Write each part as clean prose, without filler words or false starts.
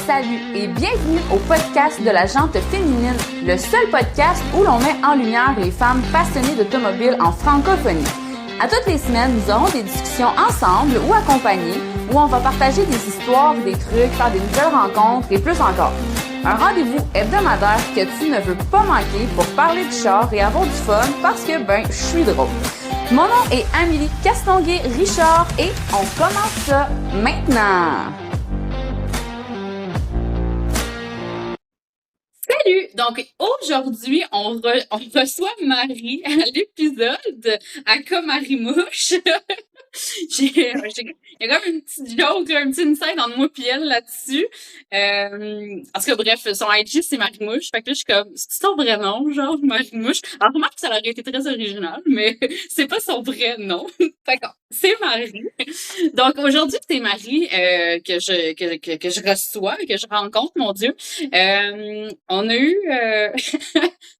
Salut et bienvenue au podcast de la Jante féminine, le seul podcast où l'on met en lumière les femmes passionnées d'automobile en francophonie. À toutes les semaines, nous aurons des discussions ensemble ou accompagnées où on va partager des histoires, des trucs, faire des nouvelles rencontres et plus encore. Un rendez-vous hebdomadaire que tu ne veux pas manquer pour parler de char et avoir du fun parce que, je suis drôle. Mon nom est Amélie Castonguay-Richard et on commence ça maintenant! Salut! Donc, aujourd'hui, on reçoit Marie à l'épisode à comme Marie-Mouche. Il y a comme une petite joke, un petit insight entre moi et elle là-dessus. En tout cas, bref, son IG, c'est Marie-Mouche. Fait que là, je suis comme, c'est son vrai nom, genre, Marie-Mouche. Alors, remarque que ça aurait été très original, mais c'est pas son vrai nom. Fait que, c'est Marie. Donc, aujourd'hui, c'est Marie, que je reçois, que je rencontre, mon Dieu. On a eu,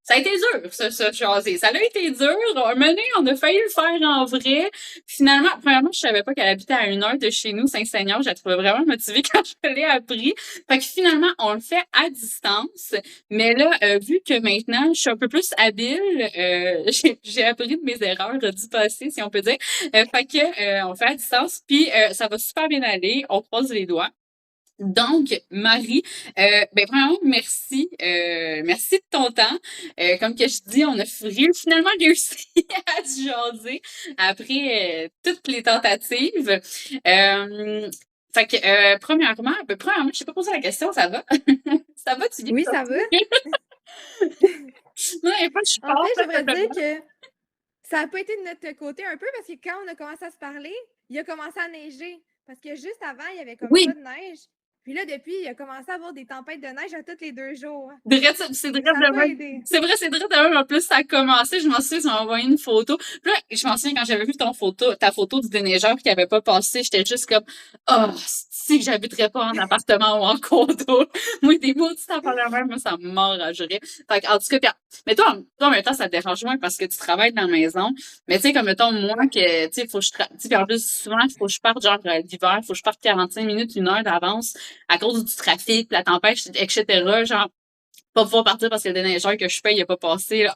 ça a été dur, ça jaser. Ça a été dur. Un moment donné, on a failli le faire en vrai. Finalement, premièrement, je savais pas qu'elle habitait à 1 heure de chez nous, Saint-Seigneur. Je la trouvais vraiment motivée quand je l'ai appris. Fait que finalement, on le fait à distance. Mais là, vu que maintenant, je suis un peu plus habile, j'ai appris de mes erreurs du passé, si on peut dire. Fait que, on le fait à distance. Puis, ça va super bien aller. On croise les doigts. Donc, Marie, premièrement, merci. Merci de ton temps. Comme que je dis, on a finalement réussi à se jaser après toutes les tentatives. Fait que, premièrement, je t'ai pas posé la question, ça va? Ça va, tu dis? Oui, ça va. Non, il n'y a pas de support. En fait, j'aimerais dire que ça n'a pas été de notre côté un peu parce que quand on a commencé à se parler, il a commencé à neiger. Parce que juste avant, il y avait comme pas de neige. Puis là, depuis, il a commencé à avoir des tempêtes de neige à tous les 2 jours. C'est vrai, c'est vrai de même. En plus, ça a commencé. Je m'en souviens, tu m'as envoyé une photo. Puis là, je m'en souviens quand j'avais vu ta photo du déneigeur qui avait pas passé, j'étais juste comme, si que j'habiterais pas en appartement ou en condo. Moi, des mots, tu t'en parles même, moi, ça m'enragerait. Fait que, en tout cas, mais toi, en même temps, ça te dérange moins parce que tu travailles dans la maison. Mais tu sais, comme mettons, moi, que, tu sais, faut que puis en plus, souvent, il faut que je parte, genre, l'hiver, faut que je parte 45 minutes, 1 heure d'avance à cause du trafic, la tempête, etc. Genre, pas pouvoir partir parce que le déneigeur que je paye, il a pas passé, là.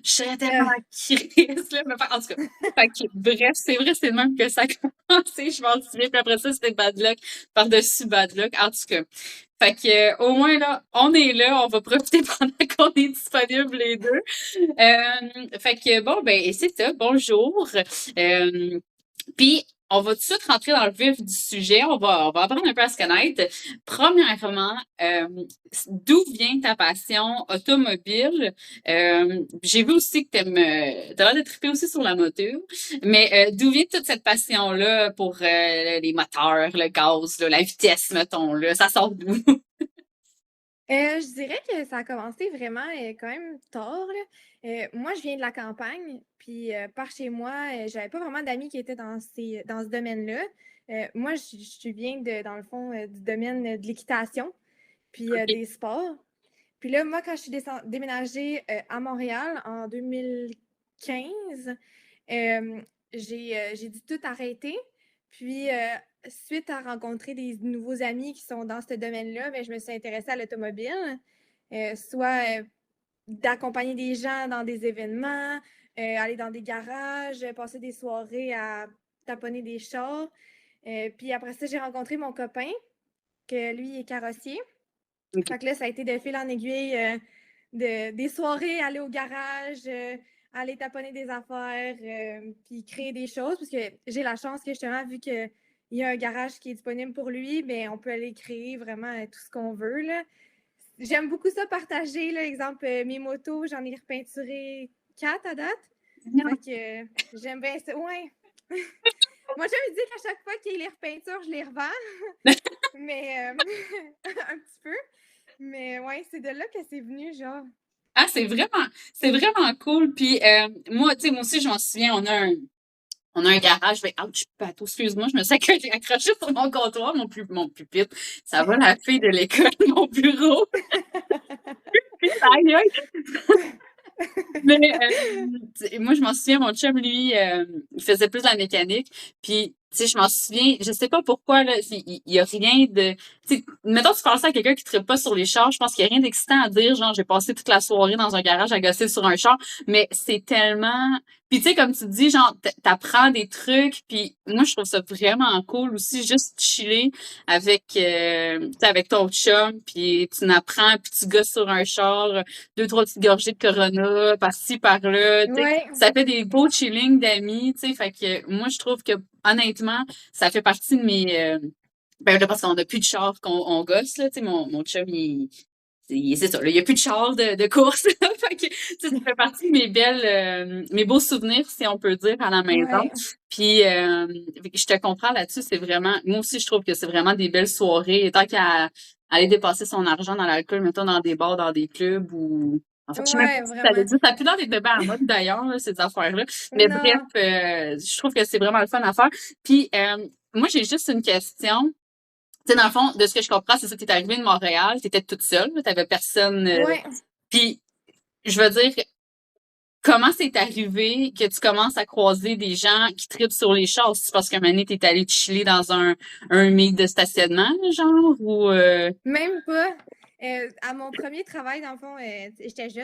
Je serais tellement crise, là. Mais, en tout cas, fait que, bref, c'est vrai, c'est le même que ça a commencé, je m'en souviens. Puis après ça, c'était bad luck par-dessus bad luck. En tout cas. Fait que, au moins, là, on est là, on va profiter pendant qu'on est disponibles les deux. Fait que, c'est ça, bonjour. Puis, on va tout de suite rentrer dans le vif du sujet. On va apprendre un peu à se connaître. Premièrement, d'où vient ta passion automobile? J'ai vu aussi que t'as l'air de triper aussi sur la moto. Mais d'où vient toute cette passion-là pour les moteurs, le gaz, là, la vitesse, mettons, là? Ça sort d'où? Je dirais que ça a commencé vraiment quand même tard. Moi, je viens de la campagne, puis par chez moi, j'avais pas vraiment d'amis qui étaient dans ce domaine-là. Moi, je viens dans le fond du domaine de l'équitation, puis des sports. Puis là, moi, quand je suis déménagée à Montréal en 2015, j'ai dû tout arrêter. Puis, suite à rencontrer des nouveaux amis qui sont dans ce domaine-là, je me suis intéressée à l'automobile, soit d'accompagner des gens dans des événements, aller dans des garages, passer des soirées à taponner des chars. Puis après ça, j'ai rencontré mon copain, que lui est carrossier. Okay. Fait que là, ça a été de fil en aiguille des soirées, aller au garage, aller taponner des affaires, puis créer des choses, parce que j'ai la chance que justement, vu qu'il y a un garage qui est disponible pour lui, on peut aller créer vraiment tout ce qu'on veut, là. J'aime beaucoup ça partager, là, exemple, mes motos, j'en ai repeinturé 4 à date. Fait que j'aime bien ça. Ouais. Moi, j'aime dire qu'à chaque fois qu'il y a les repeintures, je les revends. Mais un petit peu. Mais ouais, c'est de là que c'est venu, genre. Ah, c'est vraiment cool. Puis moi aussi, je m'en souviens, on a un garage. Ouch, bateau, excuse-moi, je me suis accroché sur mon comptoir, mon pupitre. Ça va, la fille de l'école, mon bureau. Mais moi, je m'en souviens, mon chum, lui, il faisait plus de la mécanique. Puis sais, je m'en souviens, je sais pas pourquoi, là, il y a rien de, tu sais, mettons, tu penses à quelqu'un qui trippe pas sur les chars, je pense qu'il y a rien d'excitant à dire, genre, j'ai passé toute la soirée dans un garage à gosser sur un char, mais c'est tellement, puis tu sais, comme tu dis, genre, t'apprends des trucs, puis moi, je trouve ça vraiment cool aussi, juste chiller avec, tu sais, avec ton chum, puis tu n'apprends, puis tu gosses sur un char, deux, trois petites gorgées de Corona, par-ci, par-là, tu sais, Ouais, ça fait des beaux chillings d'amis, tu sais, fait que moi, je trouve que, honnêtement, ça fait partie de mes, ben là, parce qu'on a plus de char qu'on gosse, là, tu sais, mon chum, c'est ça, là, il y a plus de char de course, fait que, tu sais, ça fait partie de mes mes beaux souvenirs, si on peut dire, à la maison. ouais. Puis, je te comprends là-dessus, c'est vraiment, moi aussi, je trouve que c'est vraiment des belles soirées, et tant qu'à aller dépenser son argent dans l'alcool, mettons, dans des bars, dans des clubs, ou, en fait, je sais même pas Ouais, si ça le vraiment. dit, ça a plus l'air des bébés à mode, d'ailleurs, là, ces affaires-là. Mais bref, Non. je trouve que c'est vraiment le fun à faire. Puis, moi, j'ai juste une question. Tu sais, dans le fond, de ce que je comprends, c'est ça, t'es arrivée de Montréal, t'étais toute seule, t'avais personne. Ouais. Puis, je veux dire, comment c'est arrivé que tu commences à croiser des gens qui tripent sur les chars? C'est parce qu'un moment donné, t'es allé te chiller dans un meet de stationnement, genre, ou... Même pas. À mon premier travail, dans le fond, j'étais jeune,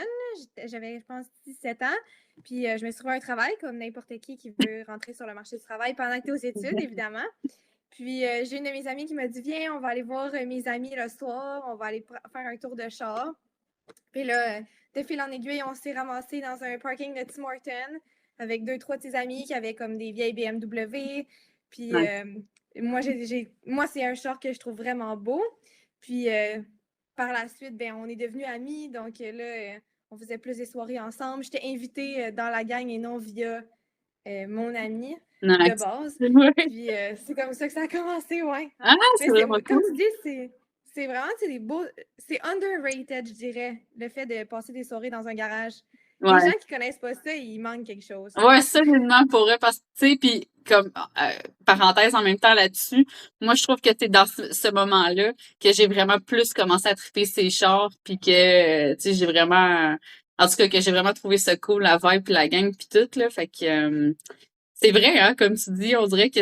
là, j'avais, je pense, 17 ans. Puis je me suis trouvé un travail comme n'importe qui veut rentrer sur le marché du travail pendant que tu es aux études, évidemment. Puis j'ai une de mes amies qui m'a dit viens, on va aller voir mes amis le soir, on va aller faire un tour de char. Puis là, de fil en aiguille, on s'est ramassé dans un parking de Tim Hortons avec deux, trois de ses amis qui avaient comme des vieilles BMW. Puis Ouais. moi, c'est un char que je trouve vraiment beau. Puis par la suite, ben, on est devenus amis. Donc là, on faisait plus des soirées ensemble. J'étais invitée dans la gang et non via mon ami de Nice. base. Ouais. Puis c'est comme ça que ça a commencé, ouais. Ah, c'est Mais vraiment comme cool. tu dis, c'est vraiment des beaux. C'est underrated, je dirais, le fait de passer des soirées dans un garage. Les gens Ouais. qui connaissent pas ça, il manque quelque chose. Ouais, solidement pour eux, parce que, tu sais, puis comme, parenthèse en même temps là-dessus, moi, je trouve que c'est dans ce moment-là que j'ai vraiment plus commencé à triper ces chars, puis que, tu sais, j'ai vraiment, en tout cas, que j'ai vraiment trouvé ça cool, la vibe, puis la gang, puis tout, là, fait que, c'est vrai, hein, comme tu dis, on dirait que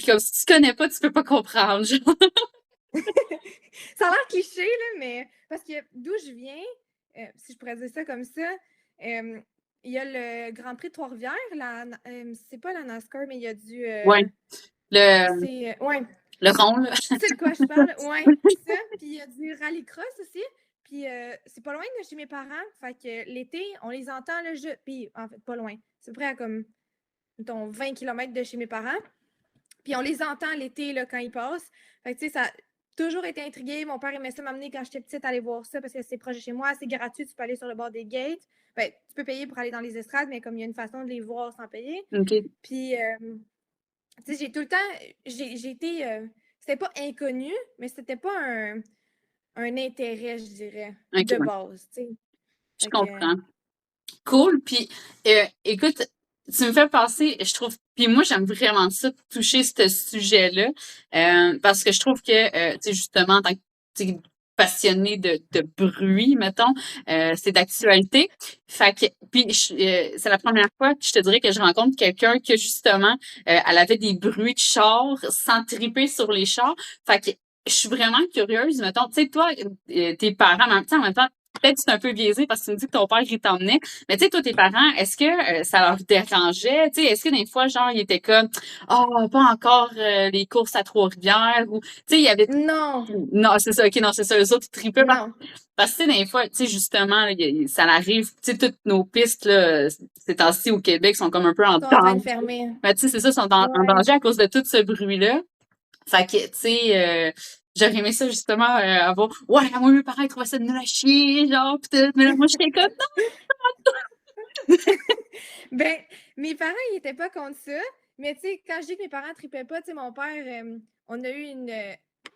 comme si tu connais pas, tu peux pas comprendre, genre. Ça a l'air cliché, là, mais parce que d'où je viens, si je pourrais dire ça comme ça, il y a le Grand Prix de Trois-Rivières. C'est pas la NASCAR, mais il y a du. Ouais, le, Ouais, le rond, là. tu sais de quoi je parle? Ouais, ça. Puis il y a du rallycross aussi. Puis c'est pas loin de chez mes parents. Fait que l'été, on les entend là. Puis en fait, pas loin. C'est près à comme, mettons, 20 km de chez mes parents. Puis on les entend l'été là, quand ils passent. Fait que tu sais, ça a toujours été intrigué. Mon père aimait ça m'amener quand j'étais petite aller voir ça parce que c'est proche de chez moi, c'est gratuit. Tu peux aller sur le bord des gates. Ben, tu peux payer pour aller dans les estrades, mais comme il y a une façon de les voir sans payer. OK. Puis tu sais, j'ai tout le temps. J'ai été. C'était pas inconnu, mais c'était pas un intérêt, je dirais, OK, de ouais. base, tu sais. Je Fait que. comprends. Cool. Puis, écoute, tu me fais penser, je trouve, puis moi, j'aime vraiment ça, toucher ce sujet-là, parce que je trouve que, tu sais, justement, en tant que tu sais, passionné de bruit, mettons, c'est d'actualité. Fait que, puis, c'est la première fois que je te dirais que je rencontre quelqu'un que, justement, elle avait des bruits de char sans triper sur les chars. Fait que, je suis vraiment curieuse, mettons, tu sais, toi, tes parents, en même temps, peut-être que c'est un peu biaisé parce que tu me dis que ton père, il t'emmenait. Mais tu sais, toi, tes parents, est-ce que ça leur dérangeait? Tu sais, est-ce que des fois, genre, ils étaient comme, oh, pas encore les courses à Trois-Rivières ou, tu sais, il y avait, Non, non, c'est ça, ok, non, c'est ça, eux autres, ils tripaient non. parce que, tu sais, des fois, tu sais, justement, là, ça arrive, tu sais, toutes nos pistes, là, ces temps-ci au Québec sont comme un peu en Ils sont en train de danger. fermer. Ben, tu sais, c'est ça, sont en Ouais. danger à cause de tout ce bruit-là. Fait que, tu sais, j'aurais aimé ça justement avoir. Ouais, moi, mes parents ils trouvaient ça nul à chier, genre, pis tout. Mais là, moi, j'étais comme, Ben, mes parents, ils étaient pas contre ça. Mais tu sais, quand je dis que mes parents tripaient pas, tu sais, mon père, on a eu une.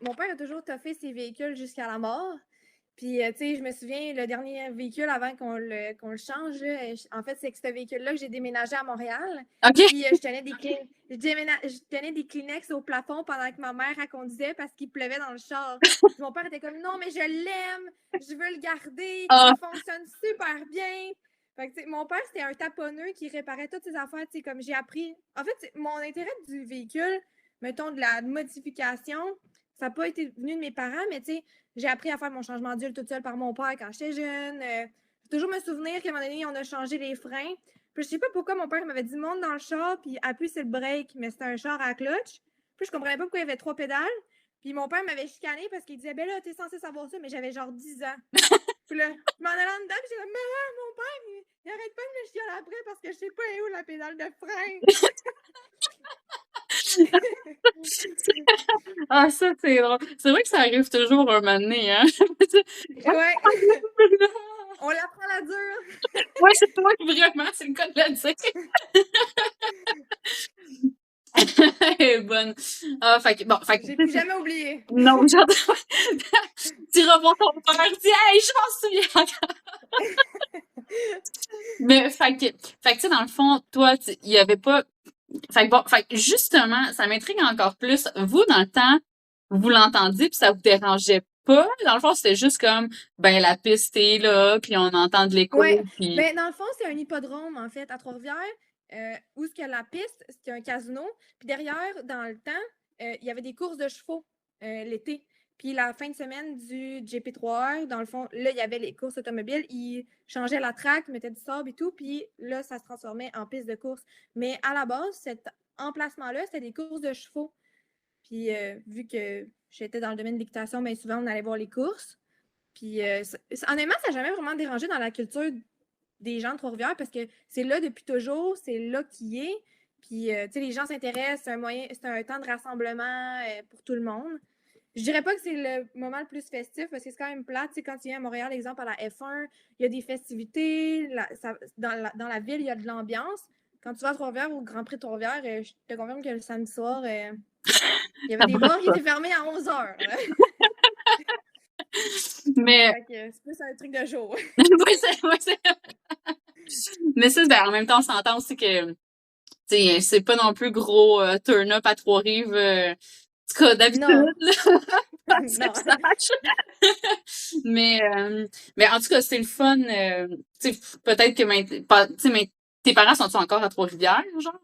Mon père a toujours toffé ses véhicules jusqu'à la mort. Puis, tu sais, je me souviens, le dernier véhicule avant qu'on le change, là, en fait, c'est que ce véhicule-là que j'ai déménagé à Montréal. OK. Puis, je tenais des Kleenex au plafond pendant que ma mère elle conduisait parce qu'il pleuvait dans le char. Puis mon père était comme, non, mais je l'aime, je veux le garder, Ah, il fonctionne super bien. Fait que, tu sais, mon père, c'était un taponneux qui réparait toutes ses affaires, tu sais, comme j'ai appris. En fait, mon intérêt du véhicule, mettons, de la modification, ça n'a pas été venu de mes parents, mais tu sais, j'ai appris à faire mon changement d'huile toute seule par mon père quand j'étais jeune. Je toujours me souvenir qu'à un moment donné, on a changé les freins. Puis je sais pas pourquoi mon père m'avait dit monte dans le char, puis appuie sur le break, mais c'était un char à clutch. Puis je comprenais pas pourquoi il y avait 3 pédales. Puis mon père m'avait chicané parce qu'il disait, ben là, t'es censé savoir ça, mais j'avais genre 10 ans. Puis là, je m'en allais en dedans, puis j'ai dit, mais mon père, il arrête pas de me chialer après parce que je sais pas où la pédale de frein. Ah, ça, c'est drôle. C'est vrai que ça arrive toujours un moment donné, hein? Ouais. On l'apprend à la dure. Ouais, c'est toi, vraiment, c'est le cas de le dire. Elle est bonne. Ah, fait que, bon, fait que, J'ai plus jamais oublié. non, j'entends. Tu revois ton père, dis, hey, je m'en souviens encore. Mais, fait que, tu sais, dans le fond, toi, il y avait pas, fait que bon, fait que justement, ça m'intrigue encore plus. Vous, dans le temps, vous l'entendiez puis ça vous dérangeait pas? Dans le fond, c'était juste comme, ben, la piste est là, puis on entend de l'écho, Ouais. puis... Ben, dans le fond, c'est un hippodrome, en fait, à Trois-Rivières, où ce que la piste, c'était un casino. Puis derrière, dans le temps, il y avait des courses de chevaux l'été. Puis la fin de semaine du GP3R, dans le fond, là, il y avait les courses automobiles. Ils changeaient la track, mettaient du sable et tout. Puis là, ça se transformait en piste de course. Mais à la base, cet emplacement-là, c'était des courses de chevaux. Puis vu que j'étais dans le domaine de l'équitation, bien souvent, on allait voir les courses. Puis honnêtement, ça n'a jamais vraiment dérangé dans la culture des gens de Trois-Rivières parce que c'est là depuis toujours, c'est là qui est. Puis, tu sais, les gens s'intéressent, c'est un temps de rassemblement pour tout le monde. Je dirais pas que c'est le moment le plus festif parce que c'est quand même plate. Tu sais, quand tu viens à Montréal, exemple, à la F1, il y a des festivités. Dans la ville, il y a de l'ambiance. Quand tu vas à Trois-Rivières ou au Grand Prix de Trois-Rivières, je te confirme que le samedi soir, il y avait des bars qui étaient fermés à 11 heures. Mais, C'est plus un truc de jour. oui, c'est... Mais ça, ben, en même temps, on s'entend aussi que, c'est pas non plus gros turn-up à Trois-Rives, en tout cas, d'habitude, Non. là. Non. Mais en tout cas, c'est le fun. Peut-être que tes parents sont-ils encore à Trois-Rivières, genre?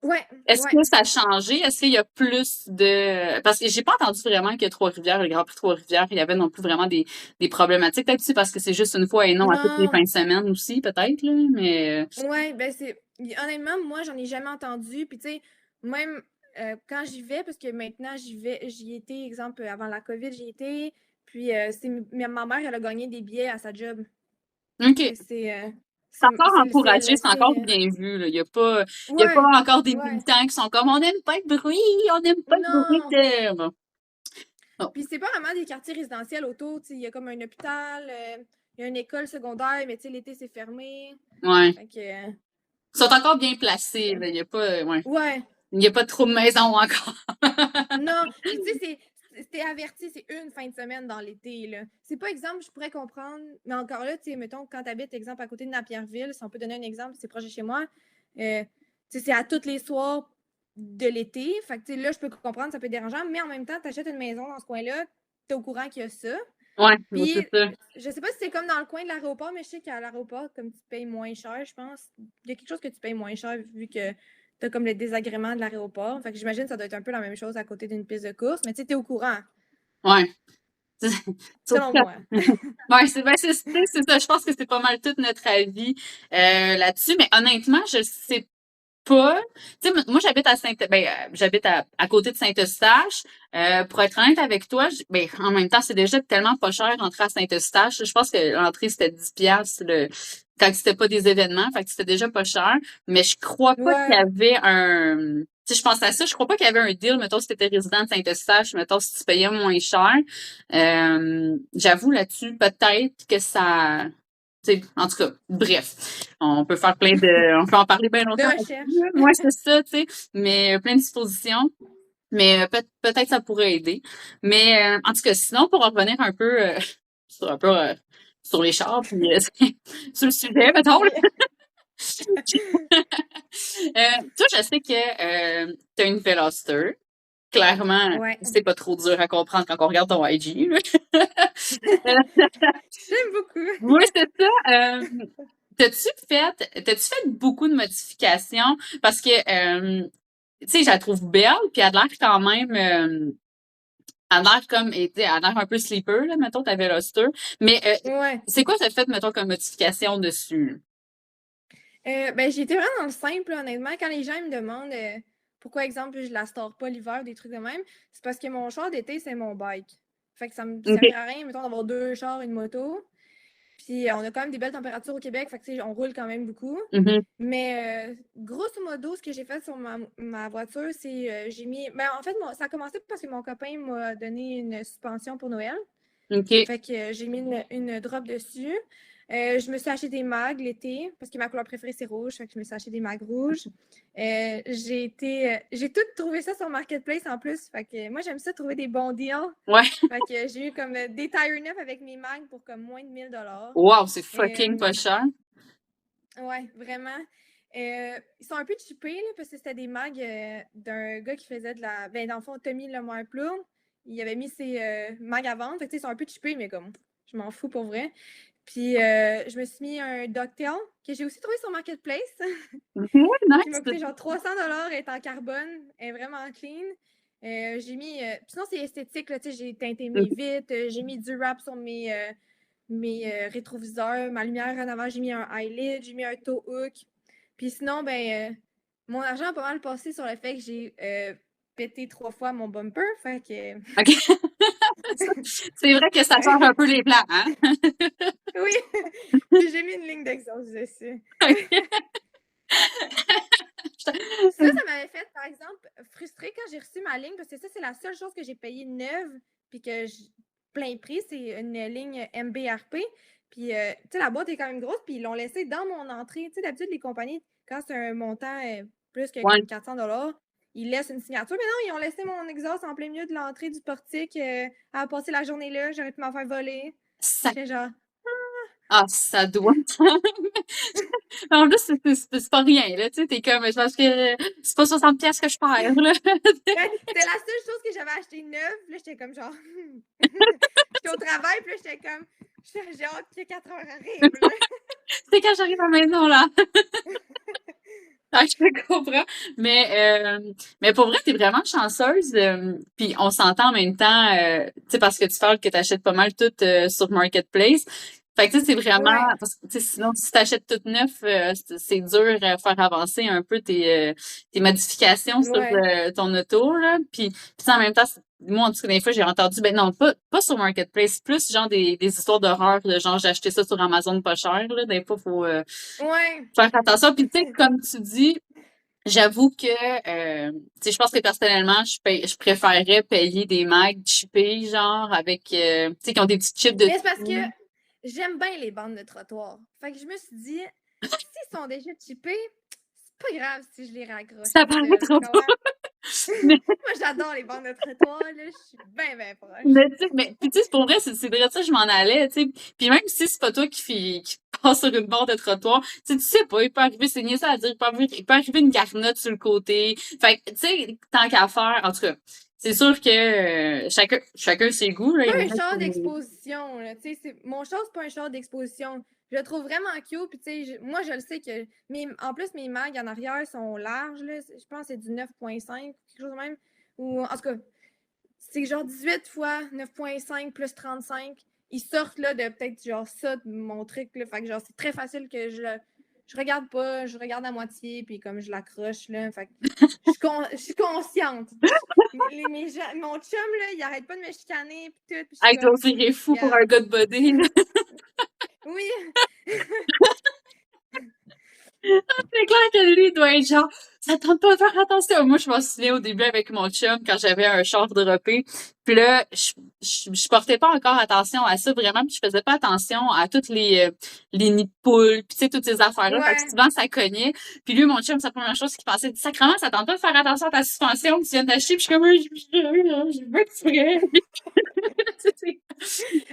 Ouais, Est-ce ouais. que ça a changé? Est-ce qu'il y a plus de... Parce que j'ai pas entendu vraiment que Trois-Rivières, le Grand Prix de Trois-Rivières, il y avait non plus vraiment des problématiques. Peut-être aussi parce que c'est juste une fois et non à toutes les Non. fins de semaine aussi, peut-être, là. Mais, Ouais, ben c'est. Honnêtement, moi, j'en ai jamais entendu. Puis, tu sais, même quand j'y vais, parce que maintenant, j'y étais, exemple, avant la COVID, j'y étais. Puis, ma mère, elle a gagné des billets à sa job. OK. C'est C'est encore encouragé, le c'est encore signe. bien vu, là. Il y a pas Ouais, encore des ouais. militants qui sont comme, on n'aime pas le bruit, on n'aime pas le bruit Non. de... Oh, Puis, c'est pas vraiment des quartiers résidentiels autour. Tu sais, il y a comme un hôpital, il y a une école secondaire, mais tu sais, l'été, c'est fermé. ouais. Fait que. Ils sont encore bien placés, là. Ouais. Il y a pas trop de maisons encore. Non, puis tu sais, t'es averti, c'est une fin de semaine dans l'été, là. C'est pas exemple, je pourrais comprendre, mais encore là, tu sais, mettons, quand t'habites, exemple, à côté de Napierville, si on peut donner un exemple, c'est proche de chez moi, tu sais, c'est à tous les soirs de l'été, fait que, tu sais, là, je peux comprendre, ça peut être dérangeant, mais en même temps, t'achètes une maison dans ce coin-là, t'es au courant qu'il y a ça, Ouais, puis c'est ça. je sais pas si c'est comme dans le coin de l'aéroport, mais je sais qu'à l'aéroport, comme tu payes moins cher, je pense, il y a quelque chose que tu payes moins cher vu que t'as comme le désagrément de l'aéroport. Fait que j'imagine que ça doit être un peu la même chose à côté d'une piste de course, mais tu sais, t'es au courant, Ouais. selon moi. Ouais, c'est ça. Je pense que c'est pas mal tout notre avis là-dessus. Mais honnêtement, je sais pas. Tu sais, moi, j'habite à côté de Saint-Eustache. Pour être honnête avec toi, ben, en même temps, c'est déjà tellement pas cher d'entrer à Saint-Eustache. Je pense que l'entrée, c'était 10 piastres, quand c'était pas des événements. Fait que c'était déjà pas cher. Mais je crois pas qu'il y Ouais. avait un... Tu sais, je pense à ça. Je crois pas qu'il y avait un deal, mettons, si t'étais résident de Saint-Eustache, mettons, si tu payais moins cher. J'avoue là-dessus, peut-être que ça... Tu sais, en tout cas, bref, on peut faire on peut en parler bien De longtemps. recherche. Moi, c'est ça, tu sais, mais plein de dispositions. Mais peut-être ça pourrait aider. Mais en tout cas, sinon, pour en revenir un peu sur sur les chars, puis sur le sujet, mettons. Là. Toi, je sais que tu as une Veloster. Clairement, Ouais. c'est pas trop dur à comprendre quand on regarde ton IG. Là. J'aime beaucoup. Oui, c'est ça. T'as-tu fait beaucoup de modifications? Parce que tu sais, je la trouve belle, puis elle a l'air quand même, elle a l'air comme, tu sais, elle a l'air un peu sleeper, là, mettons, ta Veloster. Mais, Ouais. c'est quoi t'as fait, mettons, comme modification dessus? Ben, j'ai été vraiment dans le simple, là, honnêtement. Quand les gens me demandent pourquoi, exemple, je la store pas l'hiver, des trucs de même, c'est parce que mon char d'été, c'est mon bike. Fait que ça me OK. servirait à rien, mettons, d'avoir deux chars, une moto. Puis on a quand même des belles températures au Québec, fait que, tu sais, on roule quand même beaucoup. Mhm. Mais grosso modo, ce que j'ai fait sur ma voiture, c'est j'ai mis. Ben, en fait, ça a commencé parce que mon copain m'a donné une suspension pour Noël. OK. Fait que j'ai mis une drop dessus. Je me suis acheté des mags l'été parce que ma couleur préférée c'est rouge. Fait que je me suis acheté des mags rouges. J'ai tout trouvé ça sur Marketplace en plus. Fait que moi j'aime ça trouver des bons deals. Ouais. Fait que j'ai eu comme des tires neufs avec mes mags pour comme moins de 1000 $. Wow, c'est fucking Euh, pas cher. ouais, vraiment. Ils sont un peu cheapés là, parce que c'était des mags d'un gars qui faisait de la. Ben, dans le fond, Tommy Lemar Plum. Il avait mis ses mags à vendre. Fait que, ils sont un peu cheapés, mais comme je m'en fous pour vrai. Puis je me suis mis un Ducktail que j'ai aussi trouvé sur Marketplace. Ouais, Qui nice. m'a coûté genre 300 $. Elle est en carbone. Elle est vraiment clean. J'ai mis. Sinon, c'est esthétique. Là, j'ai teinté mes vitres. J'ai mis du wrap sur mes rétroviseurs. Ma lumière en avant, j'ai mis un eyelid. J'ai mis un tow hook. Puis sinon, ben, mon argent a pas mal passé sur le fait que j'ai pété 3 fois mon bumper. Fait que. OK. C'est vrai que ça change un peu les plans, hein? Oui. Puis j'ai mis une ligne d'exhaust dessus. Ça m'avait fait, par exemple, frustrée quand j'ai reçu ma ligne, parce que ça, c'est la seule chose que j'ai payée neuve, puis que plein prix, c'est une ligne MBRP. Puis, tu sais, la boîte est quand même grosse, puis ils l'ont laissée dans mon entrée. Tu sais, d'habitude, les compagnies, quand c'est un montant plus que Ouais. comme 400 $, ils laissent une signature. Mais non, ils ont laissé mon exhaust en plein milieu de l'entrée du portique à passer la journée là. J'aurais pu m'en faire voler. Ça, J'étais genre, ça doit. En plus, c'est pas rien, là. Tu sais, t'es comme, je pense que c'est pas 60 pièces que je perds, là. c'était la seule chose que j'avais acheté neuve. Là, j'étais comme genre. J'étais au travail, puis là, j'étais comme. J'ai hâte que 4 heures arrivent. Là. C'est quand j'arrive à la maison, là. Ah, je te comprends. Mais pour vrai, t'es vraiment chanceuse. Puis on s'entend en même temps, tu sais, parce que tu parles que t'achètes pas mal tout sur Marketplace. Fait que tu sais, c'est vraiment, Ouais. parce que tu sais, sinon, si t'achètes tout neuf, c'est dur à faire avancer un peu tes modifications sur Ouais. ton auto, là. Puis en même temps, moi, en tout cas, des fois, j'ai entendu, ben non, pas sur Marketplace, plus genre des histoires d'horreur, de genre, j'ai acheté ça sur Amazon pas cher, là. Des fois, faut Ouais. faire attention. Puis tu sais, comme tu dis, j'avoue que, tu sais, je pense que personnellement, je préférerais payer des mags chippés, genre, avec, tu sais, qui ont des petits chips Mais c'est parce que dessus. j'aime bien les bandes de trottoir. Fait que je me suis dit, s'ils sont déjà chippés, c'est pas grave si je les raccroche Ça tout seul. Tu paraîtra pas. comprends? Mais, Moi, j'adore les bandes de trottoir, là. Je suis bien proche. mais, tu sais, puis tu sais, pour vrai, c'est de ça que je m'en allais, tu sais. Puis même si c'est pas toi qui passe sur une barre de trottoir, tu sais pas, il peut arriver, c'est niaiseux à dire, il peut arriver une garnotte sur le côté. Fait que, tu sais, tant qu'à faire, en tout cas, c'est sûr que chacun ses goûts, là. Pas Il y en un a char qui... d'exposition, là. Tu sais, mon char, c'est pas un char d'exposition. Je le trouve vraiment cute. Puis, tu sais, moi, je le sais que. En plus, mes mags en arrière sont larges, là. Je pense que c'est du 9,5, quelque chose de même. Ou, en tout cas, c'est genre 18 fois 9,5 plus 35. Ils sortent, là, de peut-être, genre, ça, de mon truc, là. Fait que, genre, c'est très facile que je regarde pas, je regarde à moitié, puis comme je l'accroche, là. Fait que je suis consciente. Mon chum, là, il arrête pas de me chicaner, puis tout. Puis je suis Hey, toi, comme, aussi, il est fou pour regarde. un gars de body, là. Oui, C'est clair que lui, il doit être genre, ça tente pas de faire attention. Moi, je m'en souviens au début avec mon chum, quand j'avais un char droppé. Puis là, je portais pas encore attention à ça vraiment, puis je faisais pas attention à toutes les nids de poules, puis tu sais, toutes ces affaires-là. Fait que ouais. souvent, ça cognait. Puis lui, mon chum, sa première chose qu'il pensait, sacrément, ça tente pas de faire attention à ta suspension que tu viens d'acheter. Puis je suis comme, je veux que tu ferais.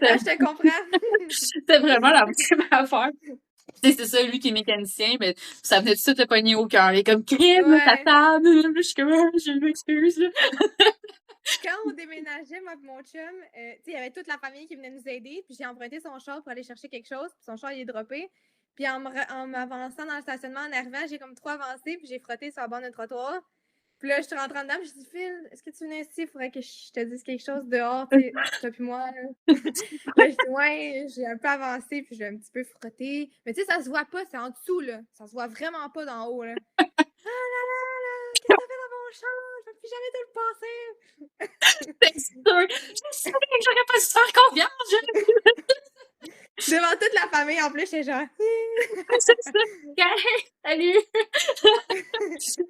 Ah, je te comprends. C'était vraiment la même affaire. Tu sais, c'est ça, lui qui est mécanicien, mais ça venait tout de suite le pogner au cœur. Il est comme crime, ta Ouais. table. Je suis comme, je m'excuse. Quand on déménageait, moi et mon chum, tu sais, il y avait toute la famille qui venait nous aider, puis j'ai emprunté son char pour aller chercher quelque chose, puis son char, il est droppé. Puis en m'avançant dans le stationnement, en arrivant, j'ai comme trop avancé, puis j'ai frotté sur la bande de trottoir. Puis là, je suis rentrée dedans, puis je dis, Phil, est-ce que tu venais ici? Il faudrait que je te dise quelque chose dehors, tu sais, toi puis moi. Là, là je dis, ouais, j'ai un peu avancé, puis j'ai un petit peu frotté. Mais tu sais, ça se voit pas, c'est en dessous, là. Ça se voit vraiment pas d'en haut, là. Ah là là là, qu'est-ce que t'as fait dans mon champ? Je peux plus jamais te le passer. C'est sûr. Je savais que j'aurais pas su faire confiance. Devant toute la famille, en plus, j'étais genre. C'est ça. Salut.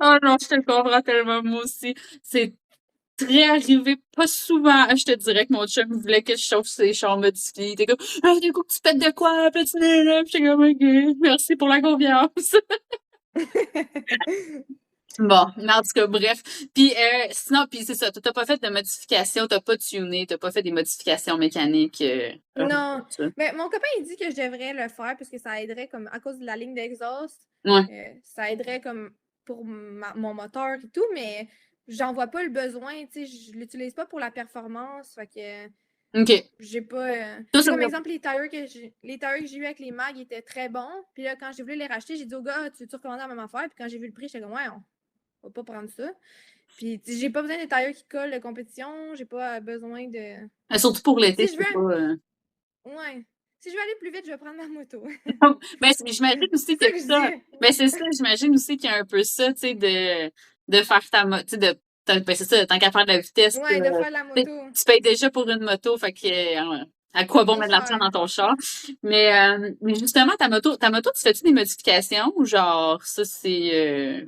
Oh non, je te le comprends tellement, moi aussi. C'est très arrivé, pas souvent. Je te dirais que mon chum voulait que je chauffe ses chars modifiés. Il était comme, ah, du coup, tu pètes de quoi, petit nez, puis j'étais comme, ok, merci pour la confiance. Bon, mais en tout cas, bref. Puis sinon, puis c'est ça, t'as pas fait de modifications, t'as pas tuné, t'as pas fait des modifications mécaniques. Non, ça. mais mon copain, il dit que je devrais le faire parce que ça aiderait comme à cause de la ligne d'exhaust. Ouais. Ça aiderait comme pour mon moteur et tout, mais j'en vois pas le besoin, tu sais, je l'utilise pas pour la performance, fait que OK. j'ai pas... Toi, ça comme me- exemple, les tires que j'ai eu avec les mags étaient très bons, puis là, quand j'ai voulu les racheter, j'ai dit au gars, tu veux-tu recommander la même affaire? Puis quand j'ai vu le prix, j'étais comme, ouais, on va pas prendre ça. Puis j'ai pas besoin de tires qui collent de compétition, j'ai pas besoin de... Surtout pour l'été, Si je c'est veux... pas. Ouais. Si je veux aller plus vite, je vais prendre ma moto. Ben, j'imagine aussi C'est que ça que je ça. dis. Ben, c'est ça, j'imagine aussi qu'il y a un peu ça, tu sais, de faire ta moto, tu sais, ben, c'est ça, tant qu'à faire de la vitesse, Ouais, de faire la tu sais, moto. tu payes déjà pour une moto, fait que, à quoi bon C'est mettre de l'argent cher. dans ton char? Mais justement, ta moto, tu fais-tu des modifications ou genre, ça, c'est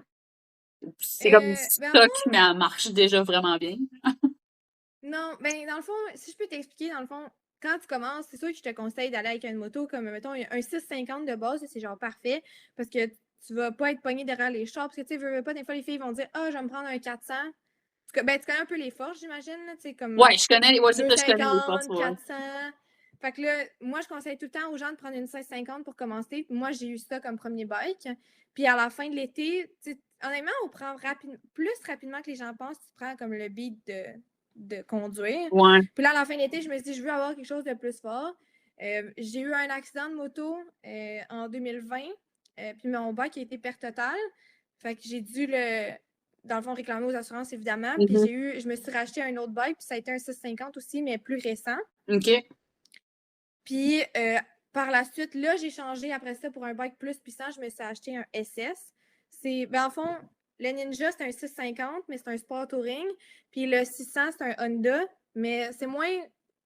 comme une Ben, en fond, stock, mais elle marche déjà vraiment bien? non. Ben, dans le fond, si je peux t'expliquer, dans le fond, quand tu commences, c'est sûr que je te conseille d'aller avec une moto comme, mettons, un 650 de base, c'est genre parfait, parce que tu vas pas être pogné derrière les chars, parce que, tu sais, veux pas, des fois, les filles vont dire, ah, je vais me prendre un 400. Ben, tu connais un peu les forces, j'imagine, tu sais, comme Ouais, c'est ça, je connais les forces, 250, ouais. 400. Fait que là, moi, je conseille tout le temps aux gens de prendre une 1650 pour commencer. Moi, j'ai eu ça comme premier bike. Puis à la fin de l'été, honnêtement, on prend plus rapidement que les gens pensent. Tu prends comme le beat de conduire. Ouais. Puis là, à la fin de l'été, je me suis dit, je veux avoir quelque chose de plus fort. J'ai eu un accident de moto en 2020. Puis mon bike a été perte totale. Fait que j'ai dû dans le fond, réclamer aux assurances, évidemment. Puis Mhm. je me suis racheté un autre bike, puis ça a été un 650 aussi, mais plus récent. OK. Puis par la suite, là, j'ai changé après ça pour un bike plus puissant. Je me suis acheté un SS. En fond, le Ninja, c'est un 650, mais c'est un Sport Touring. Puis le 600, c'est un Honda, mais c'est moins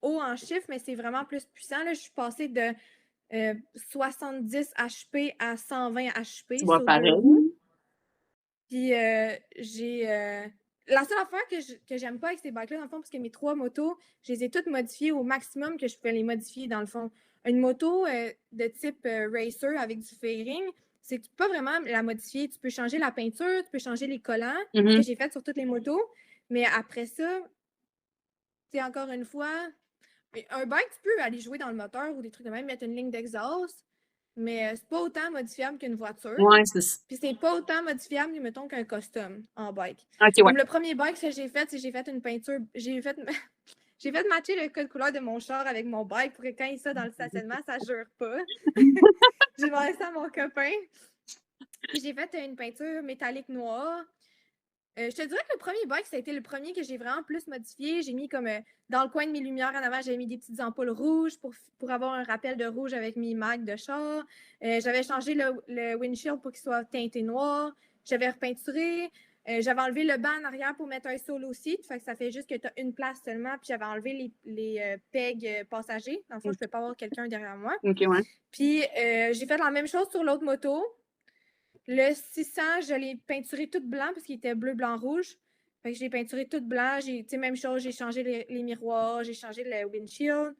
haut en chiffres, mais c'est vraiment plus puissant. Là, je suis passée de 70 HP à 120 Tu HP vois sur deux pareil. roues. Puis la seule affaire que j'aime pas avec ces bikes-là, dans le fond, parce que mes 3 motos, je les ai toutes modifiées au maximum que je pouvais les modifier, dans le fond. Une moto de type racer avec du fairing, c'est que tu peux pas vraiment la modifier. Tu peux changer la peinture, tu peux changer les collants, ce que Mhm. j'ai fait sur toutes les motos. Mais après ça, c'est encore une fois, un bike, tu peux aller jouer dans le moteur ou des trucs de même, mettre une ligne d'exhaust, mais c'est pas autant modifiable qu'une voiture. Ouais, c'est ça. Puis c'est pas autant modifiable, mettons, qu'un custom en bike. OK, ouais. Comme le premier bike que j'ai fait, c'est que j'ai fait une peinture. J'ai fait matcher le code couleur de mon char avec mon bike pour que quand il soit dans le stationnement, ça jure pas. J'ai demandé ça à mon copain. Puis j'ai fait une peinture métallique noire. Je te dirais que le premier bike, ça a été le premier que j'ai vraiment plus modifié. J'ai mis comme dans le coin de mes lumières en avant, j'avais mis des petites ampoules rouges pour avoir un rappel de rouge avec mes mags de char. J'avais changé le windshield pour qu'il soit teinté noir. J'avais repeinturé. J'avais enlevé le banc en arrière pour mettre un solo seat. Fait que ça fait juste que tu as une place seulement. Puis j'avais enlevé les pegs passagers. Dans le fond, je ne peux pas avoir quelqu'un derrière moi. OK, ouais. Puis j'ai fait la même chose sur l'autre moto. Le 600, je l'ai peinturé tout blanc parce qu'il était bleu, blanc, rouge. Fait que je l'ai peinturé tout blanc. Même chose, j'ai changé les miroirs, j'ai changé le windshield,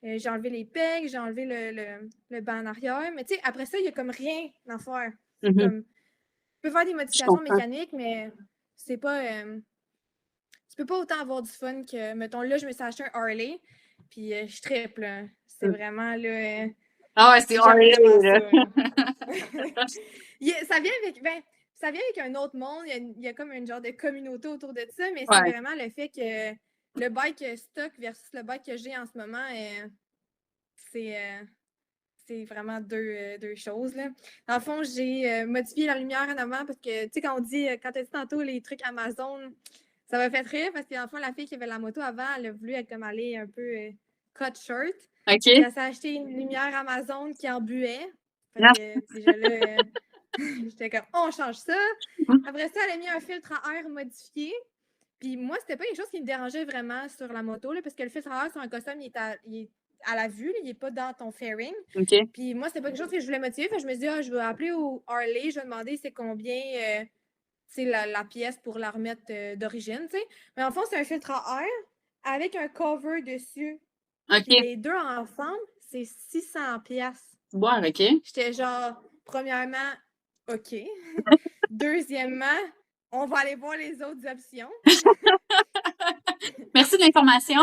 j'ai enlevé les pegs, j'ai enlevé le banc en arrière. Mais tu sais, après ça, il n'y a comme rien à faire. C'est Mhm. comme. Tu peux faire des Je modifications comprends. mécaniques, mais c'est pas. Tu peux pas autant avoir du fun que, mettons, là, je me suis acheté un Harley, puis je triple, là. C'est vraiment, là. Ah ouais, c'est J'aime Harley, vraiment là. ça. Ça vient avec un autre monde. Il y a comme une genre de communauté autour de ça, mais c'est Ouais. vraiment le fait que le bike stock versus le bike que j'ai en ce moment, c'est c'est vraiment deux choses, là. Dans le fond, j'ai modifié la lumière en avant parce que, tu sais, quand tu as dit tantôt les trucs Amazon, ça m'a fait rire parce que, dans le fond, la fille qui avait la moto avant, elle a voulu comme aller un peu cut short. Puis OK. elle s'est acheté une lumière Amazon qui embuait. Fait que déjà là, j'étais comme, on change ça. Après ça, elle a mis un filtre à air modifié. Puis moi, c'était pas quelque chose qui me dérangeait vraiment sur la moto, là, parce que le filtre à air sur un custom, il est à la vue, là, il est pas dans ton fairing. OK. Puis moi, c'était pas quelque chose que je voulais motiver. Fait que je me suis dit, je vais appeler au Harley, je vais demander c'est combien la pièce pour la remettre d'origine, tu sais. Mais en fond, c'est un filtre à air avec un cover dessus. OK. Puis les deux ensemble, c'est 600$. Boire, OK. J'étais genre, premièrement, OK. Deuxièmement, on va aller voir les autres options. Merci de l'information.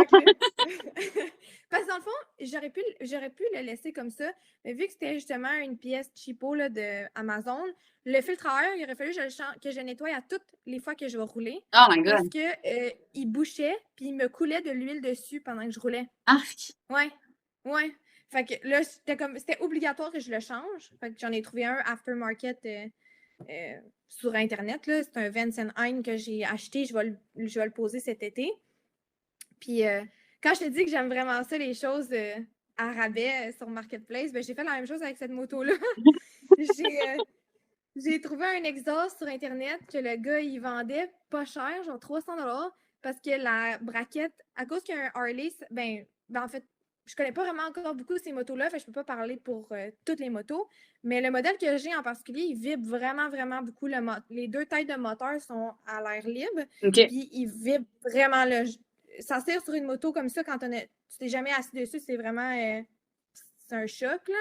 Parce que dans le fond, j'aurais pu le laisser comme ça, mais vu que c'était justement une pièce cheapo là, de Amazon, le filtre à air, il aurait fallu que je nettoie à toutes les fois que je vais rouler. Oh my Parce God. que il bouchait, puis il me coulait de l'huile dessus pendant que je roulais. Arc. Ouais, ouais. Fait que là, c'était obligatoire que je le change. Fait que j'en ai trouvé un aftermarket sur Internet. C'est un Vance & Hein que j'ai acheté. Je vais le poser cet été. Puis quand je te dis que j'aime vraiment ça, les choses à rabais sur Marketplace, ben, j'ai fait la même chose avec cette moto-là. J'ai trouvé un exhaust sur Internet que le gars, il vendait pas cher, genre 300$, parce que la braquette, à cause qu'il y a un Harley, ben en fait, je connais pas vraiment encore beaucoup ces motos-là, fait que je peux pas parler pour toutes les motos, mais le modèle que j'ai en particulier, il vibre vraiment, vraiment beaucoup. Les deux têtes de moteur sont à l'air libre, OK. puis il vibre vraiment. S'asseoir sur une moto comme ça, quand tu t'es jamais assis dessus, c'est vraiment c'est un choc, là.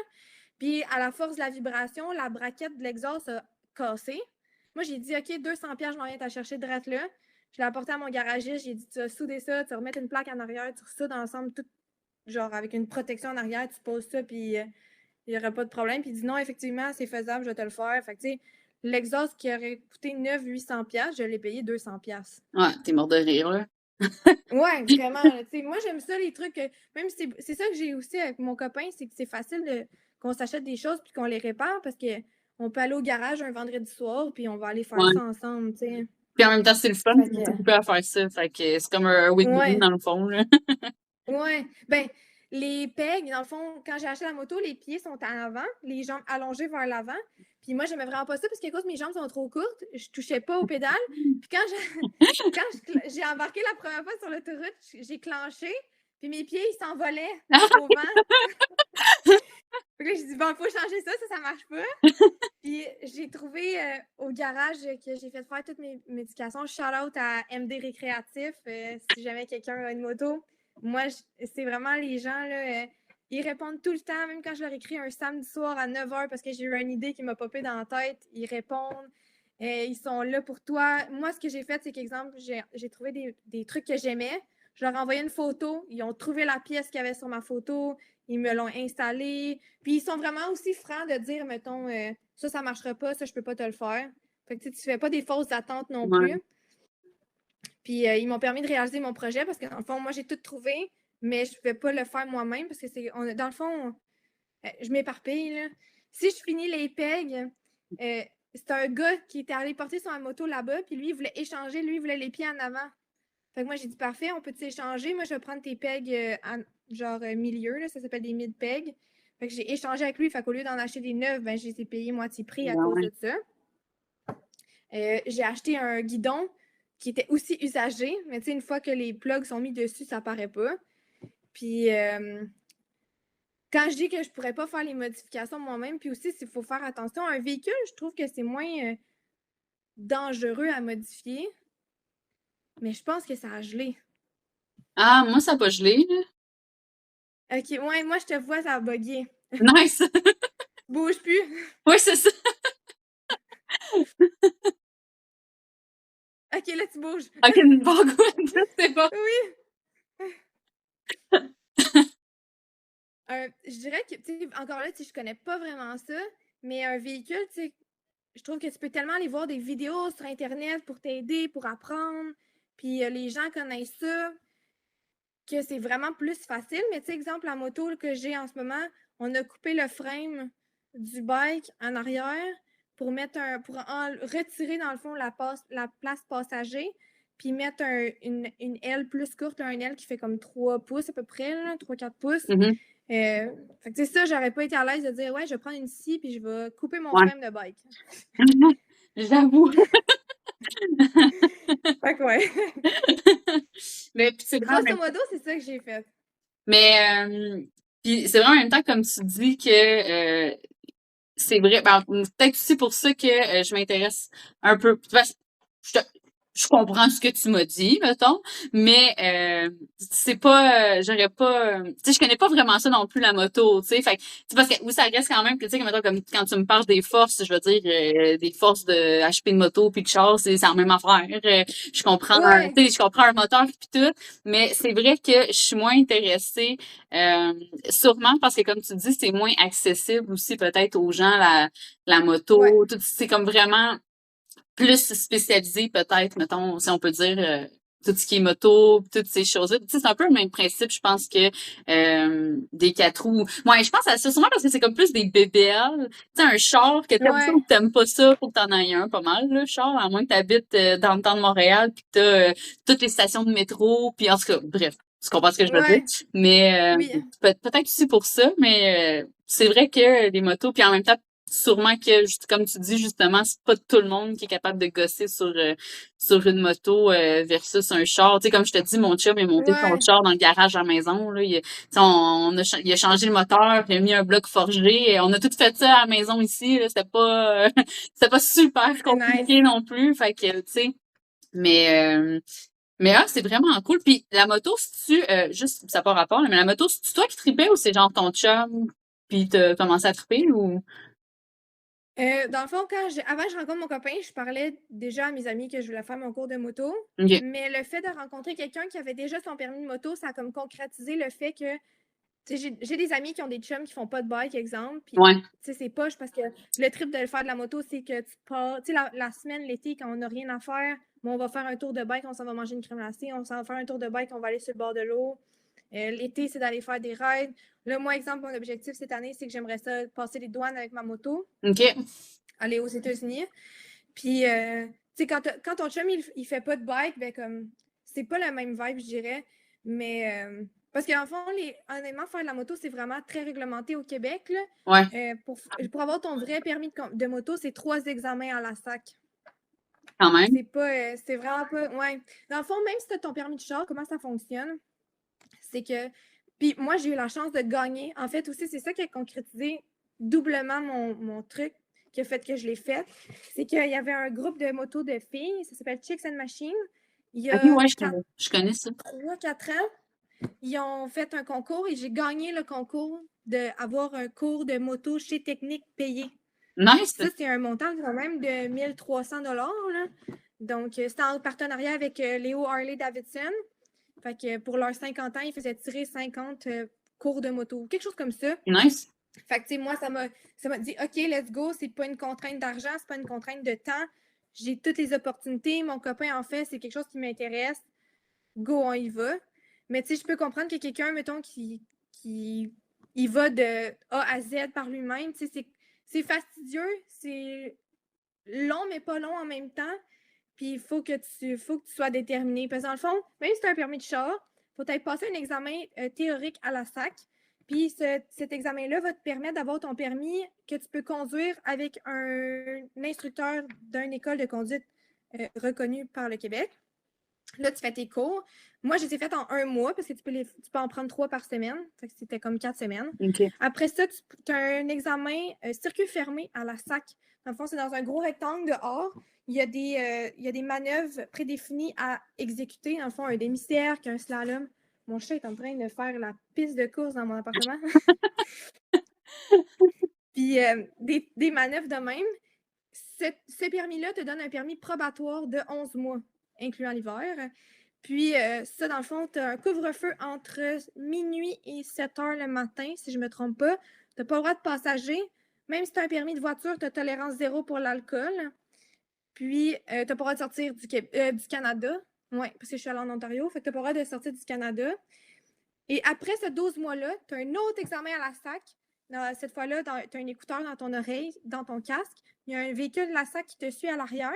Puis, à la force de la vibration, la braquette de l'exhaust a cassé. Moi, j'ai dit, OK, 200$, je m'en viens t'en chercher direct là. Je l'ai apporté à mon garagiste. J'ai dit, tu vas souder ça, tu vas remettre une plaque en arrière, tu soudes ensemble, tout, genre avec une protection en arrière, tu poses ça, puis il n'y aurait pas de problème. Puis il dit, non, effectivement, c'est faisable, je vais te le faire. Fait que, tu sais, l'exhaust qui aurait coûté 900-800$, je l'ai payé 200$. Ouais, t'es mort de rire, là. Ouais, vraiment. Moi, j'aime ça, les trucs. Même si c'est ça que j'ai aussi avec mon copain, c'est que c'est facile qu'on s'achète des choses puis qu'on les répare parce que on peut aller au garage un vendredi soir puis on va aller faire ça ensemble, tu sais. Puis en même temps, c'est le fun, Fait c'est que, occupé à faire ça. Fait que c'est comme un win-win ouais, dans le fond, là. ouais. Ben, les pegs, dans le fond, quand j'ai acheté la moto, les pieds sont à l'avant, les jambes allongées vers l'avant. Puis moi, j'aimais vraiment pas ça parce que, à cause mes jambes sont trop courtes, je touchais pas aux pédales. Puis quand j'ai embarqué la première fois sur l'autoroute, j'ai clenché, puis mes pieds, ils s'envolaient au vent. Fait que là, j'ai dit, bon, faut changer ça, ça marche pas. Puis j'ai trouvé au garage que j'ai fait faire toutes mes médications. Shout out à MD Récréatif, si jamais quelqu'un a une moto. Moi, c'est vraiment les gens, là, ils répondent tout le temps, même quand je leur écris un samedi soir à 9h parce que j'ai eu une idée qui m'a popé dans la tête, ils répondent. Ils sont là pour toi. Moi, ce que j'ai fait, c'est qu'exemple, j'ai trouvé des trucs que j'aimais. Je leur ai envoyé une photo. Ils ont trouvé la pièce qu'il y avait sur ma photo. Ils me l'ont installée. Puis ils sont vraiment aussi francs de dire, mettons, ça marchera pas, ça, je peux pas te le faire. Fait que tu fais pas des fausses attentes non plus. Puis ils m'ont permis de réaliser mon projet parce que dans le fond, moi, j'ai tout trouvé, mais je ne pouvais pas le faire moi-même parce que dans le fond, je m'éparpille, là. Si je finis les pegs, c'est un gars qui était allé porter son moto là-bas, puis lui, il voulait échanger, lui, il voulait les pieds en avant. Fait que moi, j'ai dit, parfait, on peut s'échanger. Moi, je vais prendre tes pegs genre milieu, là, ça s'appelle des mid-pegs. Fait que j'ai échangé avec lui. Fait qu'au lieu d'en acheter des neufs, ben, je les ai payés moitié prix à cause de ça. J'ai acheté un guidon qui était aussi usagé, mais tu sais, une fois que les plugs sont mis dessus, ça paraît pas. Puis, quand je dis que je pourrais pas faire les modifications moi-même, puis aussi, s'il faut faire attention à un véhicule, je trouve que c'est moins dangereux à modifier. Mais je pense que ça a gelé. Ah, moi, ça n'a pas gelé, là. OK, ouais, moi, je te vois, ça a bugué. Nice! Bouge plus. Oui, c'est ça. OK, là, tu bouges. OK, bon goût, c'est bon. Oui. Je dirais que, tu sais, encore là, je connais pas vraiment ça, mais un véhicule, tu sais, je trouve que tu peux tellement aller voir des vidéos sur Internet pour t'aider, pour apprendre, puis les gens connaissent ça, que c'est vraiment plus facile. Mais tu sais, exemple, la moto que j'ai en ce moment, on a coupé le frame du bike en arrière pour retirer dans le fond la place passager, puis mettre une aile plus courte, une aile qui fait comme 3 pouces à peu près, 3-4 pouces. Mhm. Fait que c'est ça, j'aurais pas été à l'aise de dire ouais, je vais prendre une scie puis je vais couper mon Ouais. frame de bike. J'avoue. Fait que ouais. Mais puis c'est vraiment Grosso modo, c'est ça que j'ai fait. mais puis c'est vraiment en même temps comme tu dis que c'est vrai. Ben, peut-être aussi pour ça que je m'intéresse un peu. Parce que je, te- je comprends ce que tu m'as dit, mettons, mais c'est pas, j'aurais pas, tu sais, je connais pas vraiment ça non plus la moto, tu sais. Fait que, c'est parce que oui, ça reste quand même que tu sais, mettons, comme quand tu me parles des forces, je veux dire des forces de HP de moto puis de char, c'est la même affaire. Je comprends, Ouais. tu sais, je comprends un moteur puis tout, mais c'est vrai que je suis moins intéressée. Euh, Sûrement parce que comme tu dis, c'est moins accessible aussi peut-être aux gens la moto, Ouais. tout c'est comme vraiment plus spécialisé peut-être, mettons, si on peut dire tout ce qui est moto, toutes ces choses-là. Tu sais, c'est un peu le même principe, je pense que des 4 roues. Moi, je pense à ça sûrement parce que c'est comme plus des bébelles. Tu sais, un char que t'aimes ça Ouais. ou que t'aimes pas ça, faut que t'en aies un pas mal, là, char, à moins que t'habites dans le temps de Montréal puis que t'as toutes les stations de métro, puis en tout cas, bref. Tu comprends ce que je veux dire? Ouais. Mais Oui. peut-être aussi pour ça, mais c'est vrai que les motos, puis en même temps, sûrement que, comme tu dis, justement, c'est pas tout le monde qui est capable de gosser sur une moto versus un char. Tu sais, comme je te dis, mon chum est monté son Ouais. char dans le garage à la maison. Là. Tu sais, il a changé le moteur, il a mis un bloc forgé. Et on a tout fait ça à la maison ici. Là. C'était pas c'était pas super C'est nice. compliqué non plus. Fait que, tu sais, mais c'est vraiment cool. Puis la moto, si tu juste ça n'a pas rapport, là, mais la moto, c'est toi qui tripais ou c'est genre ton chum puis t'as commencé à triper ou Dans le fond, avant que je rencontre mon copain, je parlais déjà à mes amis que je voulais faire mon cours de moto. OK. Mais le fait de rencontrer quelqu'un qui avait déjà son permis de moto, ça a comme concrétisé le fait que tu sais, j'ai des amis qui ont des chums qui font pas de bike, exemple. Puis, Ouais. tu sais, c'est poche parce que le trip de faire de la moto, c'est que tu pars. Tu sais, la semaine, l'été, quand on n'a rien à faire, bon, on va faire un tour de bike, on s'en va manger une crème glacée, on s'en va faire un tour de bike, on va aller sur le bord de l'eau. L'été, c'est d'aller faire des rides. Là, moi, exemple, mon objectif cette année, c'est que j'aimerais ça passer les douanes avec ma moto, OK. aller aux États-Unis. Puis, tu sais, quand ton chum, il fait pas de bike, ben comme, c'est pas la même vibe, je dirais. Mais, parce qu'en fond, honnêtement, faire de la moto, c'est vraiment très réglementé au Québec, là. Ouais, Pour avoir ton vrai permis de moto, c'est 3 examens à la SAC. quand même. C'est pas, c'est vraiment pas, ouais. Dans le fond, même si tu as ton permis de char, comment ça fonctionne? C'est que, puis moi, j'ai eu la chance de gagner. En fait, aussi, c'est ça qui a concrétisé doublement mon truc, qui a fait que je l'ai fait. C'est qu'il y avait un groupe de motos de filles, ça s'appelle Chicks and Machines. Il y OK, a ouais, je connais ça. 3-4 ans, ils ont fait un concours et j'ai gagné le concours d'avoir un cours de moto chez Technique payé. Nice. Ça, c'est un montant quand même de 1300 $. Donc, c'était en partenariat avec Léo Harley-Davidson. Fait que pour leurs 50 ans, ils faisaient tirer 50 cours de moto. Quelque chose comme ça. Nice. Fait que, tu sais, moi, ça m'a dit, OK, let's go. C'est pas une contrainte d'argent, c'est pas une contrainte de temps. J'ai toutes les opportunités. Mon copain en fait, c'est quelque chose qui m'intéresse. Go, on y va. Mais tu sais, je peux comprendre que quelqu'un, mettons, qui il va de A à Z par lui-même, tu sais, c'est fastidieux, c'est long, mais pas long en même temps. Puis il faut que tu sois déterminé. Parce que dans le fond, même si tu as un permis de char, il faut être passer un examen théorique à la SAC. Puis cet examen-là va te permettre d'avoir ton permis que tu peux conduire avec un instructeur d'une école de conduite reconnue par le Québec. Là, tu fais tes cours. Moi, je les ai faites en 1 mois parce que tu peux en prendre 3 par semaine. Fait que c'était comme 4 semaines. OK. Après ça, tu as un examen circuit fermé à la SAC. Dans le fond, c'est dans un gros rectangle dehors. Il y a des manœuvres prédéfinies à exécuter. Dans le fond, un demi-cercle, un slalom. Mon chat est en train de faire la piste de course dans mon appartement. Puis des manœuvres de même. Ce permis-là te donne un permis probatoire de 11 mois, incluant l'hiver. Puis ça, dans le fond, tu as un couvre-feu entre minuit et 7 heures le matin, si je ne me trompe pas. Tu n'as pas le droit de passager. Même si tu as un permis de voiture, tu as tolérance zéro pour l'alcool. Puis, tu n'as pas le droit de sortir du Canada. Oui, parce que je suis allée en Ontario. Fait que tu n'as pas le droit de sortir du Canada. Et après ce 12 mois-là, tu as un autre examen à la SAC. Cette fois-là, tu as un écouteur dans ton oreille, dans ton casque. Il y a un véhicule de la SAC qui te suit à l'arrière.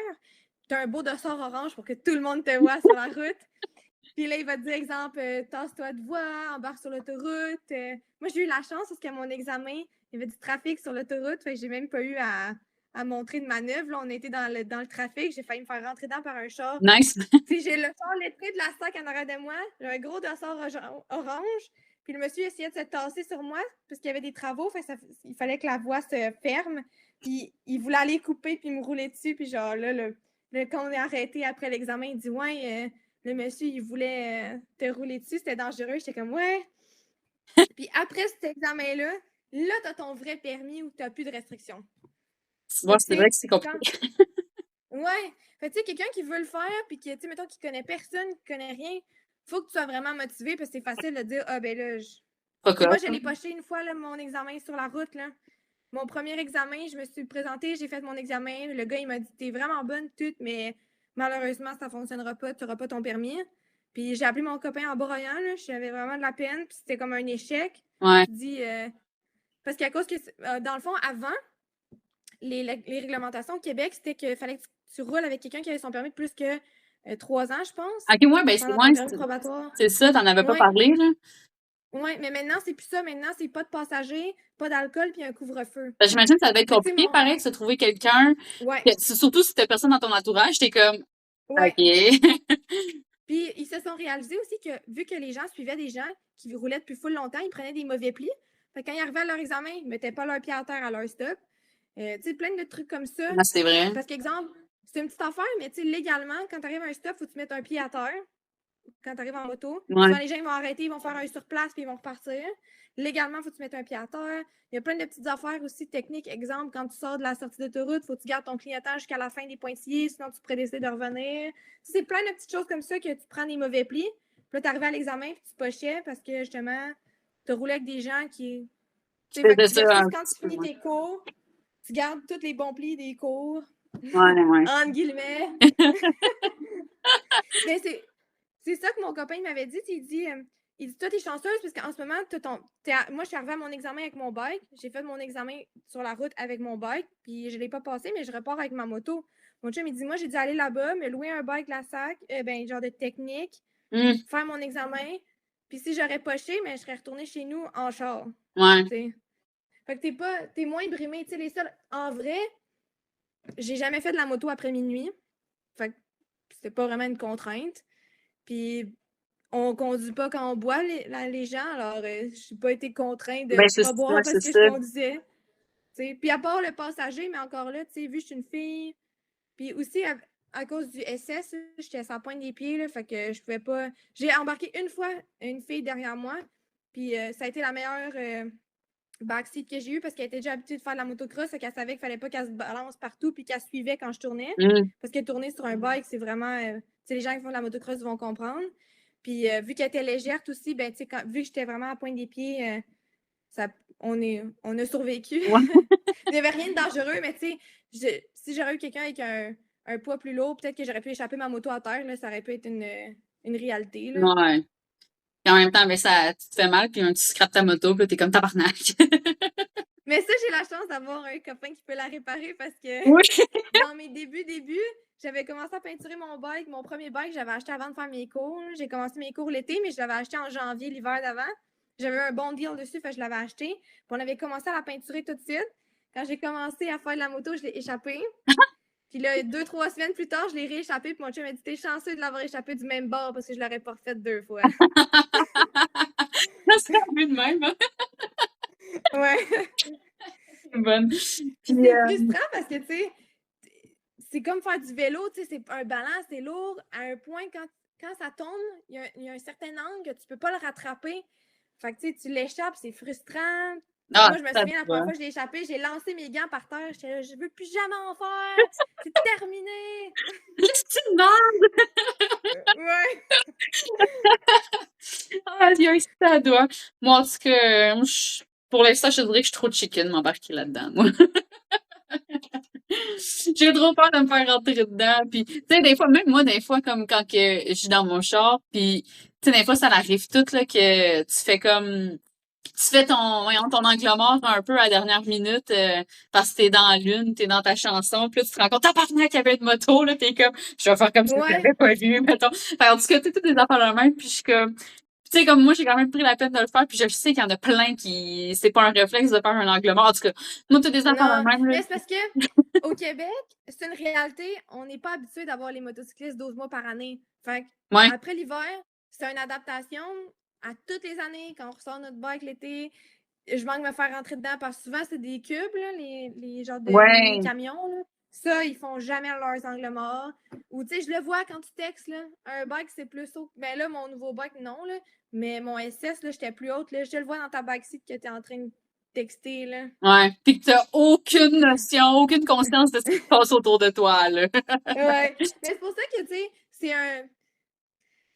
Tu as un beau dossard orange pour que tout le monde te voit sur la route. Puis là, il va te dire, exemple, tasse-toi de voie, embarque sur l'autoroute. Moi, j'ai eu la chance parce qu'à mon examen, il y avait du trafic sur l'autoroute. Fait que j'ai même pas eu à montrer de manœuvre. Là, on était dans le trafic. J'ai failli me faire rentrer dedans par un char. Nice. J'ai le char lettré de la SAC en arrière de moi. J'ai un gros dossard orange. Puis le monsieur essayait de se tasser sur moi parce qu'il y avait des travaux. Fait il fallait que la voie se ferme. Puis il voulait aller couper puis me rouler dessus. Puis genre là, quand on est arrêté après l'examen, il dit « Ouais, le monsieur, il voulait te rouler dessus. C'était dangereux. » J'étais comme « Ouais. » Puis après cet examen-là, là, t'as ton vrai permis où t'as plus de restrictions. Bon, c'est vrai que c'est compliqué. Ouais. Fait tu sais, quelqu'un qui veut le faire, puis qui, tu sais, mettons, qui connaît personne, qui connaît rien, faut que tu sois vraiment motivé, parce que c'est facile de dire, ah, ben là, moi, je l'ai poché une fois, là, mon examen sur la route, là. Mon premier examen, je me suis présentée, j'ai fait mon examen. Le gars, il m'a dit, t'es vraiment bonne, toute, mais malheureusement, ça fonctionnera pas, tu n'auras pas ton permis. Puis j'ai appelé mon copain en broyant, là. J'avais vraiment de la peine, puis c'était comme un échec. Ouais. Je dis, parce qu'à cause que, dans le fond, avant, les réglementations au Québec, c'était qu'il fallait que tu roules avec quelqu'un qui avait son permis de plus que 3 ans, je pense. Ok, ouais, ben c'est ça, t'en avais pas parlé, là. Oui, mais maintenant, c'est plus ça. Maintenant, c'est pas de passagers, pas d'alcool, puis un couvre-feu. Ben, j'imagine que ça devait être compliqué, pareil, de se trouver quelqu'un. Ouais. Surtout si t'as personne dans ton entourage, t'es comme, ouais. OK. Puis, ils se sont réalisés aussi que, vu que les gens suivaient des gens qui roulaient depuis full longtemps, ils prenaient des mauvais plis. Fait que quand ils arrivaient à leur examen, ils mettaient pas leur pied à terre à leur stop. Tu sais, plein de trucs comme ça. Ah, c'est vrai. Parce qu'exemple, c'est une petite affaire, mais tu sais, légalement, quand tu arrives à un stop, faut que tu mettes un pied à terre. Quand tu arrives en moto. Ouais. Souvent, les gens ils vont arrêter, ils vont faire un surplace, puis ils vont repartir. Légalement, il faut que tu mettes un pied à terre. Il y a plein de petites affaires aussi techniques. Exemple, quand tu sors de la sortie d'autoroute, il faut que tu gardes ton clignotant jusqu'à la fin des pointillés, sinon tu pourrais décider de revenir. C'est plein de petites choses comme ça que tu prends des mauvais plis. Puis là, tu arrives à l'examen, puis tu pochais parce que justement, tu roulais avec des gens qui. Quand tu finis tes cours, tu gardes tous les bons plis des cours. Ouais. Entre guillemets. Mais c'est ça que mon copain m'avait dit. Il dit, toi, t'es chanceuse parce qu'en ce moment, moi, je suis arrivée à mon examen avec mon bike. J'ai fait mon examen sur la route avec mon bike, puis je ne l'ai pas passé, mais je repars avec ma moto. Mon chum, il dit, moi, j'ai dû aller là-bas, me louer un bike, la SAC, genre de technique, faire mon examen. Puis si j'aurais poché, mais je serais retournée chez nous en char. Ouais. T'sais. Fait que t'es moins brimé. Les seuls, en vrai, j'ai jamais fait de la moto après minuit. Fait que c'était pas vraiment une contrainte. Puis on conduit pas quand on boit, les gens, alors j'ai pas été contrainte de pas boire parce que je conduisais. T'sais. Puis à part le passager, mais encore là, vu que je suis une fille, puis aussi à cause du SS, j'étais sans pointe des pieds, là, fait que je pouvais pas. J'ai embarqué une fois une fille derrière moi, puis ça a été la meilleure backseat que j'ai eue parce qu'elle était déjà habituée de faire de la motocross, fait qu'elle savait qu'il fallait pas qu'elle se balance partout, puis qu'elle suivait quand je tournais. Parce que tourner sur un bike, c'est vraiment. Les gens qui font de la motocross vont comprendre. Puis vu qu'elle était légère aussi, ben, vu que j'étais vraiment à pointe des pieds, on a survécu. Ouais. Il n'y avait rien de dangereux, mais si j'aurais eu quelqu'un avec un poids plus lourd, peut-être que j'aurais pu échapper ma moto à terre, là, ça aurait pu être une réalité. Là. Ouais. Et en même temps, ben, tu te fais mal, puis tu scrapes ta moto, puis t'es comme tabarnak. Mais ça, j'ai la chance d'avoir un copain qui peut la réparer parce que dans mes débuts, j'avais commencé à peinturer mon bike. Mon premier bike, j'avais acheté avant de faire mes cours. J'ai commencé mes cours l'été, mais je l'avais acheté en janvier, l'hiver d'avant. J'avais un bon deal dessus, fait que je l'avais acheté. Puis on avait commencé à la peinturer tout de suite. Quand j'ai commencé à faire de la moto, je l'ai échappé. Puis là, 2-3 semaines plus tard, je l'ai rééchappé. Puis mon chum m'a dit, t'es chanceux de l'avoir échappé du même bord parce que je l'aurais pas refait 2 fois. C'est un peu de même, hein? Ouais. C'est bonne. C'est frustrant parce que, tu sais, c'est comme faire du vélo, tu sais, c'est un ballon, c'est lourd. À un point, quand ça tombe, il y a un certain angle que tu peux pas le rattraper. Fait que, tu sais, tu l'échappes, c'est frustrant. Moi, je me souviens, la première fois que je l'ai échappé, j'ai lancé mes gants par terre. J'étais là, je veux plus jamais en faire. C'est terminé. C'est une bande! Ouais. Il y a un à doigt. Moi, en tout cas, pour l'instant, je dirais que je suis trop chicken m'embarquer là-dedans, moi. J'ai trop peur de me faire rentrer dedans. Puis, tu sais, des fois, même moi, des fois, comme quand que je suis dans mon char, puis Tu sais, des fois, ça arrive tout, là, que tu fais comme, tu fais ton angle mort un peu à la dernière minute, parce que t'es dans la lune, t'es dans ta chanson, puis là, tu te rends compte, tabarnak, qu'il y avait une moto, là, t'es comme, je vais faire comme si je Ouais. l'avais pas vu, mettons. Fait, en tout cas, toutes des affaires de même, puis je suis comme, tu sais, comme moi, j'ai quand même pris la peine de le faire, puis je sais qu'il y en a plein qui, c'est pas un réflexe de faire un angle mort. En tout cas, moi, toutes des affaires Non, de même, là. mais c'est parce que au Québec, c'est une réalité, on n'est pas habitué d'avoir les motocyclistes 12 mois par année. Fait que, Ouais. après l'hiver, c'est une adaptation à toutes les années. Quand on ressort notre bike l'été, je manque de me faire rentrer dedans parce que souvent, c'est des cubes, là, les genres de Ouais. mini-camions. Là. Ça, ils font jamais leurs angles morts. Ou, tu sais, je le vois quand tu textes, là, un bike, c'est plus haut. Ben là, mon nouveau bike, non, là. Mais mon SS, là, j'étais plus haute. Là, je le vois dans ta backseat que tu es en train de texter, là. Ouais. Puis que t'as aucune notion, aucune conscience de ce qui se passe autour de toi, là. Ouais. Mais c'est pour ça que, tu sais,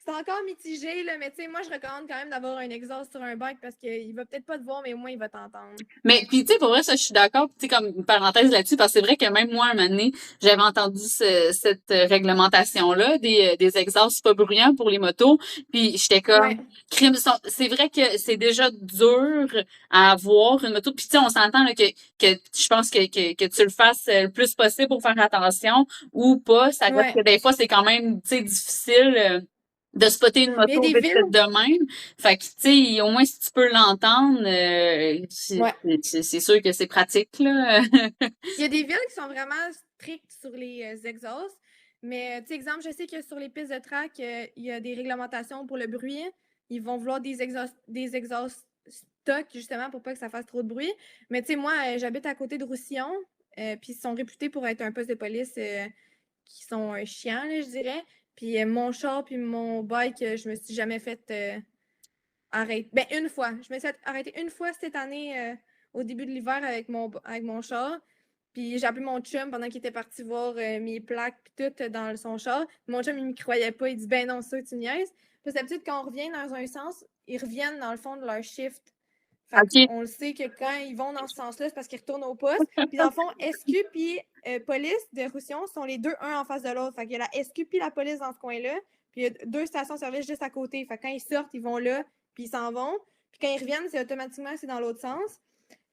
c'est encore mitigé, là, mais tu sais, moi, je recommande quand même d'avoir un exhaust sur un bike parce qu'il va peut-être pas te voir, mais au moins, il va t'entendre. Mais puis tu sais pour vrai ça je suis d'accord, tu sais comme une parenthèse là-dessus parce que c'est vrai que même moi un moment donné, j'avais entendu cette réglementation là des exhausts pas bruyants pour les motos, puis j'étais Ouais. comme c'est vrai que c'est déjà dur à avoir une moto, puis tu sais on s'entend là que je pense que tu le fasses le plus possible pour faire attention ou pas, ça reste Ouais. que des fois c'est quand même tu sais difficile de spotter une Mais il y a moto des vite villes. de même. Fait que, tu sais, au moins, si tu peux l'entendre, Ouais. c'est sûr que c'est pratique, là. Il y a des villes qui sont vraiment strictes sur les exhausts. Mais, tu sais, exemple, je sais que sur les pistes de track, il y a des réglementations pour le bruit. Ils vont vouloir des exhausts stock, justement, pour pas que ça fasse trop de bruit. Mais, tu sais, moi, j'habite à côté de Roussillon. Puis ils sont réputés pour être un poste de police qui sont chiants, là, je dirais. Puis mon char puis mon bike, je me suis jamais fait arrêter. Ben, une fois. Je me suis fait arrêter une fois cette année au début de l'hiver avec mon char. Puis j'ai appelé mon chum pendant qu'il était parti voir mes plaques puis tout dans son char. Mon chum, il me croyait pas. Il dit ben non, ça, tu niaises. Puis d'habitude, quand on revient dans un sens, ils reviennent dans le fond de leur shift. Fait OK. qu'on le sait que quand ils vont dans ce sens-là, c'est parce qu'ils retournent au poste. Puis dans le fond, SQ puis police de Roussillon sont les deux, un en face de l'autre. Fait qu'il y a la SQ puis la police dans ce coin-là. Puis il y a deux stations-service juste à côté. Fait que quand ils sortent, ils vont là, puis ils s'en vont. Puis quand ils reviennent, c'est automatiquement, c'est dans l'autre sens.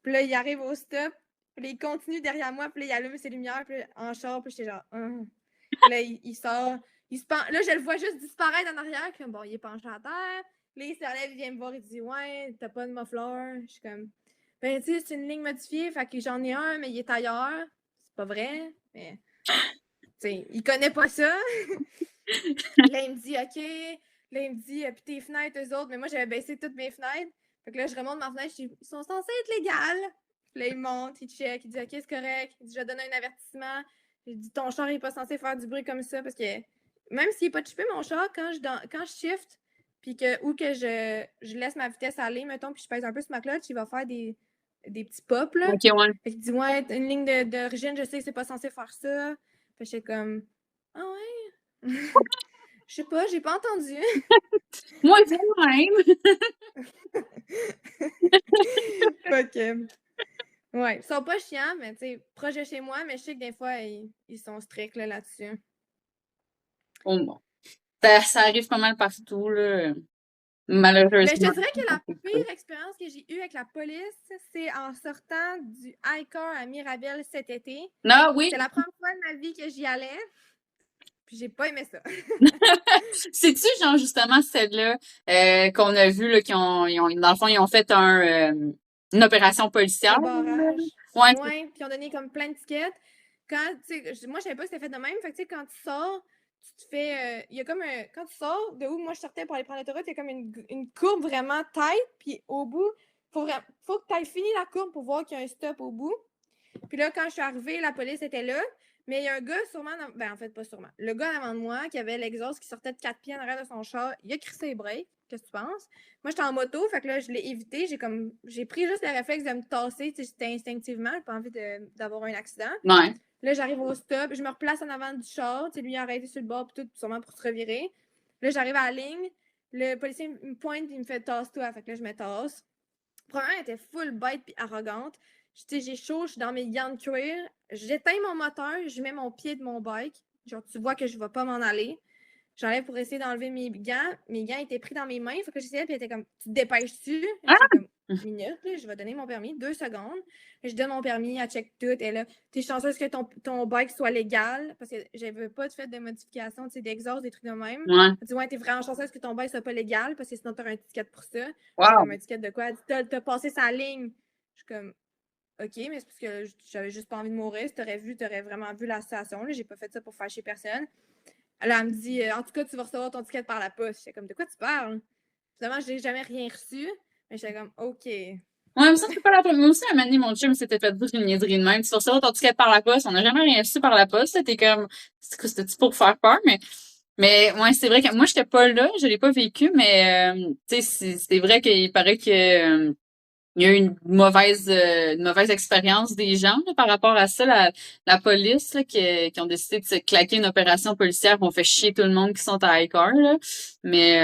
Puis là, ils arrivent au stop. Puis là, ils continuent derrière moi. Puis là, il allume ses lumières. Puis là, en char. Puis j'étais genre, Puis là, il sort. Là, je le vois juste disparaître en arrière. Puis bon, il est penché à terre. Là, il se relève, il vient me voir, il dit ouais, t'as pas de muffler. Je suis comme ben tu sais, c'est une ligne modifiée, fait que j'en ai un, mais il est ailleurs. C'est pas vrai, mais tu sais, il connaît pas ça. Là, il me dit OK. Là, il me dit puis tes fenêtres, eux autres, mais moi j'avais baissé toutes mes fenêtres. Fait que là, je remonte ma fenêtre, je dis ils sont censés être légales. Puis là, il monte, il check, il dit OK, c'est correct. Il dit je vais donner un avertissement. J'ai dit ton char il est pas censé faire du bruit comme ça parce que même s'il est pas chippé mon char, quand je shift, puis que je laisse ma vitesse aller, mettons, puis je pèse un peu sur ma clutch, il va faire des petits pops, là. OK, ouais. Fait qu'il dit, ouais, une ligne d'origine, je sais que c'est pas censé faire ça. Fait que j'étais comme, ah ouais? Je sais pas, j'ai pas entendu. Moi, c'est même. Fait que, ouais, ils sont pas chiants, mais tu sais, proche de chez moi, mais je sais que des fois, ils sont stricts là, là-dessus. Oh, bon. Ça arrive pas mal partout, là. Mais je te Malheureusement. dirais que la pire expérience que j'ai eue avec la police, c'est en sortant du iCar à Mirabel cet été. Non, oui. C'est la première fois de ma vie que j'y allais, puis j'ai pas aimé ça. C'est-tu, genre, justement, celle-là, qu'on a vu, là, dans le fond, ils ont fait une opération policière, Un là? barrage. Ouais. Ouais, puis ils ont donné comme plein de tickets. Quand, tu sais, moi, je savais pas que c'était fait de même. Fait que, tu sais, quand tu sors, tu te fais. Il y a comme un. Quand tu sors de où moi je sortais pour aller prendre l'autoroute, il y a comme une courbe vraiment tight. Puis au bout, faut que tu ailles fini la courbe pour voir qu'il y a un stop au bout. Puis là, quand je suis arrivée, la police était là. Mais il y a un gars, sûrement. Ben, en fait, pas sûrement. Le gars avant de moi, qui avait l'exhaust qui sortait de 4 pieds en arrière de son char, il a crissé les breaks. Qu'est-ce que tu penses? Moi, j'étais en moto, fait que là, je l'ai évité. J'ai pris juste le réflexe de me tasser. C'était instinctivement. J'ai pas envie d'avoir un accident. Ouais. Là, j'arrive au stop. Je me replace en avant du char. Lui, il a arrêté sur le bord, puis tout, sûrement pour se revirer. Là, j'arrive à la ligne. Le policier me pointe, il me fait tasse-toi. Fait que là, je me tasse. Premièrement, elle était full bête puis arrogante. J'ai chaud, je suis dans mes gants de cuir. J'éteins mon moteur, je mets mon pied de mon bike. Genre, tu vois que je vais pas m'en aller. j'enlève pour essayer d'enlever mes gants. Mes gants étaient pris dans mes mains. Faut que j'essayais, puis elle était comme, tu te dépêches-tu? Ah! J'étais comme, minute, là, je vais donner mon permis, 2 secondes. Je donne mon permis, elle check tout. Et là, t'es chanceuse que ton bike soit légal, parce que j'avais pas fait de modification, tu sais, d'exhaust, des trucs de même. Ouais. Elle dit, ouais, t'es vraiment chanceuse que ton bike soit pas légal, parce que sinon t'auras un ticket pour ça. Wow. Comme un ticket de quoi? Elle dit, t'as passé sa ligne. Je suis comme, OK, mais c'est parce que j'avais juste pas envie de mourir. Si t'aurais vraiment vu la situation. Là, j'ai pas fait ça pour fâcher personne. Là, elle me dit, en tout cas, tu vas recevoir ton ticket par la poste. J'étais comme, de quoi tu parles? Finalement, je n'ai jamais rien reçu. Mais j'étais comme, OK. Ouais, mais ça, c'est pas la première. Moi aussi, à un moment donné, mon chum s'était fait dire une niaiserie de même. Tu vas recevoir ton ticket par la poste. On n'a jamais rien reçu par la poste. T'es comme, c'était-tu pour faire peur? Mais ouais, c'est vrai que moi, j'étais pas là. Je l'ai pas vécu, mais, tu sais, c'est vrai qu'il paraît que, il y a eu une mauvaise expérience des gens là, par rapport à ça. La police là, qui ont décidé de se claquer une opération policière, ont fait chier tout le monde qui sont à Icar, là. Mais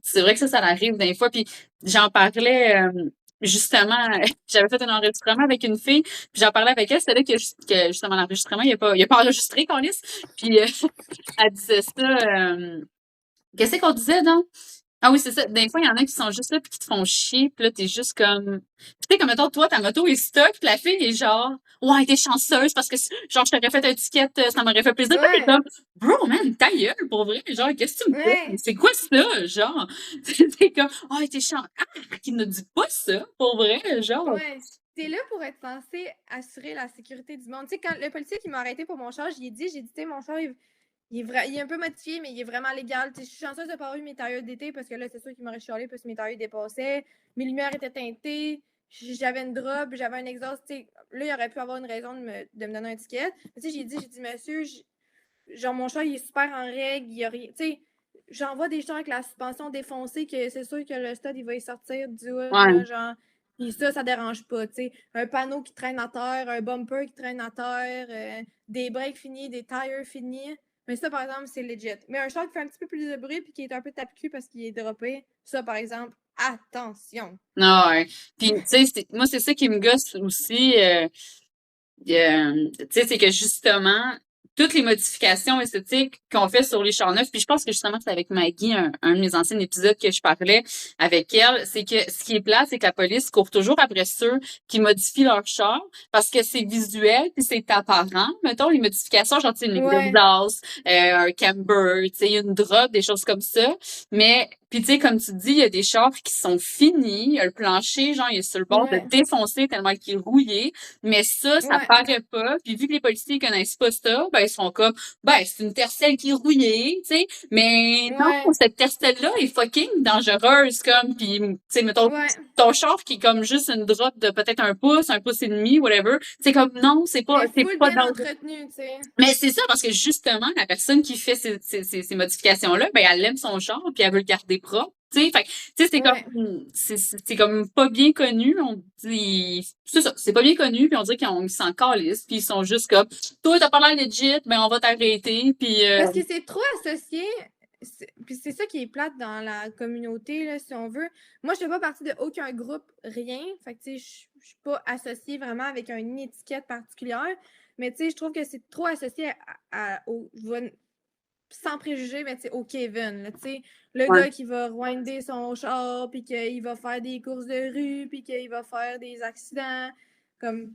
c'est vrai que ça arrive des fois. Puis j'en parlais justement, j'avais fait un enregistrement avec une fille, puis j'en parlais avec elle, c'était là que justement l'enregistrement, il a pas enregistré, Carlis. Puis elle disait ça. Qu'est-ce qu'on disait donc? Ah oui, c'est ça. Des fois, il y en a qui sont juste là puis qui te font chier, puis là, t'es juste comme. Puis tu sais, comme mettons, toi, ta moto est stock, puis la fille est genre, ouais, t'es chanceuse parce que genre, je t'aurais fait un ticket, ça m'aurait fait plaisir. Puis t'es Ouais. comme, bro, man, ta gueule, pour vrai. Genre, qu'est-ce que tu me fais? Ouais. C'est quoi ça? Genre, t'es comme, oh, t'es chanceuse. Ah, qui ne dit pas ça, pour vrai, genre. Ouais. T'es là pour être censé assurer la sécurité du monde. Tu sais, quand le policier qui m'a arrêté pour mon char, j'ai dit, tu sais, mon char, il est un peu modifié, mais il est vraiment légal. T'sais, je suis chanceuse de pas avoir eu mes tailleurs d'été parce que là, c'est sûr qu'il m'aurait chialé parce que mes tailleurs dépassaient. Mes lumières étaient teintées. J'avais une drop, j'avais un exhaust. T'sais, là, il aurait pu avoir une raison de me donner un ticket. Mais j'ai dit, monsieur, genre, mon char, il est super en règle. Il y a rien. T'sais, j'envoie des chars avec la suspension défoncée que c'est sûr que le stud, il va y sortir du hood. Ouais. Là, genre. Puis ça dérange pas. T'sais. Un panneau qui traîne à terre, un bumper qui traîne à terre, des breaks finis, des tires finis. Mais ça, par exemple, c'est legit. Mais un char qui fait un petit peu plus de bruit puis qui est un peu tape-cul parce qu'il est droppé, ça, par exemple, attention. Non, ouais. Puis, tu sais, moi, c'est ça qui me gosse aussi. Tu sais, c'est que justement, toutes les modifications esthétiques qu'on fait sur les chars neufs, puis je pense que justement, c'est avec Maggie, un de mes anciens épisodes que je parlais avec elle, c'est que ce qui est plat, c'est que la police court toujours après ceux qui modifient leur char parce que c'est visuel puis c'est apparent. Mettons, les modifications, genre, tu sais, une ligne Ouais. d'exhaust, un camber, tu sais, une drop, des choses comme ça. Mais, puis tu sais, comme tu dis, il y a des chars qui sont finis, il y a le plancher, genre, il est sur le bord Ouais. de défoncer tellement qu'il est rouillé. Mais ça Ouais. paraît pas. Puis vu que les policiers connaissent pas ça, ben ils sont comme, ben c'est une tercelle qui est rouillée, tu sais. Mais non, Ouais. cette tercelle-là est fucking dangereuse, comme. Puis tu sais, mettons Ouais. ton char qui est comme juste une drop de peut-être un pouce et demi, whatever. C'est comme non, c'est pas Mais full bien dangereux. entretenu, tu sais. Mais c'est ça parce que justement la personne qui fait ces modifications-là, ben elle aime son char puis elle veut le garder propre. Tu sais, fait, tu sais, c'est Ouais. comme, c'est comme pas bien connu. On dit, c'est ça, c'est pas bien connu, puis on dirait qu'ils s'en calissent, puis ils sont juste comme, toi t'as pas l'air legit, ben on va t'arrêter, puis. Parce que c'est trop associé. Puis c'est ça qui est plate dans la communauté, là, si on veut. Moi, je fais pas partie de aucun groupe, rien. Fait que, tu sais, je suis pas associée vraiment avec une étiquette particulière. Mais, tu sais, je trouve que c'est trop associé sans préjugés, mais tu sais, au Kevin, là, tu sais, le Ouais. gars qui va winder son char, puis qu'il va faire des courses de rue, puis qu'il va faire des accidents. Comme,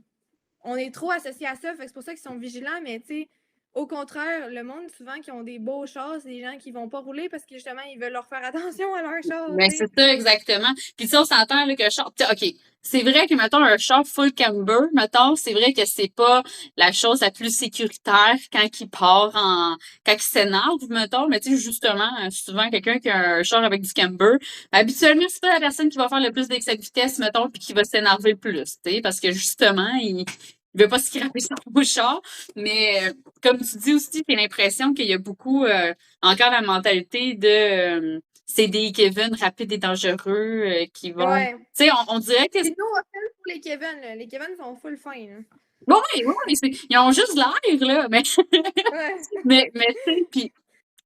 on est trop associés à ça, fait que c'est pour ça qu'ils sont vigilants, mais tu sais, au contraire, le monde, souvent, qui ont des beaux chars, c'est des gens qui vont pas rouler parce que justement, ils veulent leur faire attention à leur char. Ben, c'est ça, exactement. Puis si on s'entend, là, que le char, OK. C'est vrai que, mettons, un char full camber, mettons, c'est vrai que c'est pas la chose la plus sécuritaire quand quand il s'énerve, mettons, mais tu sais, justement, souvent, quelqu'un qui a un char avec du camber, habituellement, c'est pas la personne qui va faire le plus d'excès de vitesse, mettons, puis qui va s'énerver le plus, tu sais, parce que justement, il veut pas se scraper son char. Mais, comme tu dis aussi, j'ai l'impression qu'il y a beaucoup, encore la mentalité de, c'est des Kevin rapides et dangereux qui vont. Ouais. Tu sais, on dirait que. C'est nous, on fait pour les Kevin, là. Les Kevin sont full fin, là. Bon, oui, ils ont juste l'air, là. Mais, Ouais. mais tu sais, puis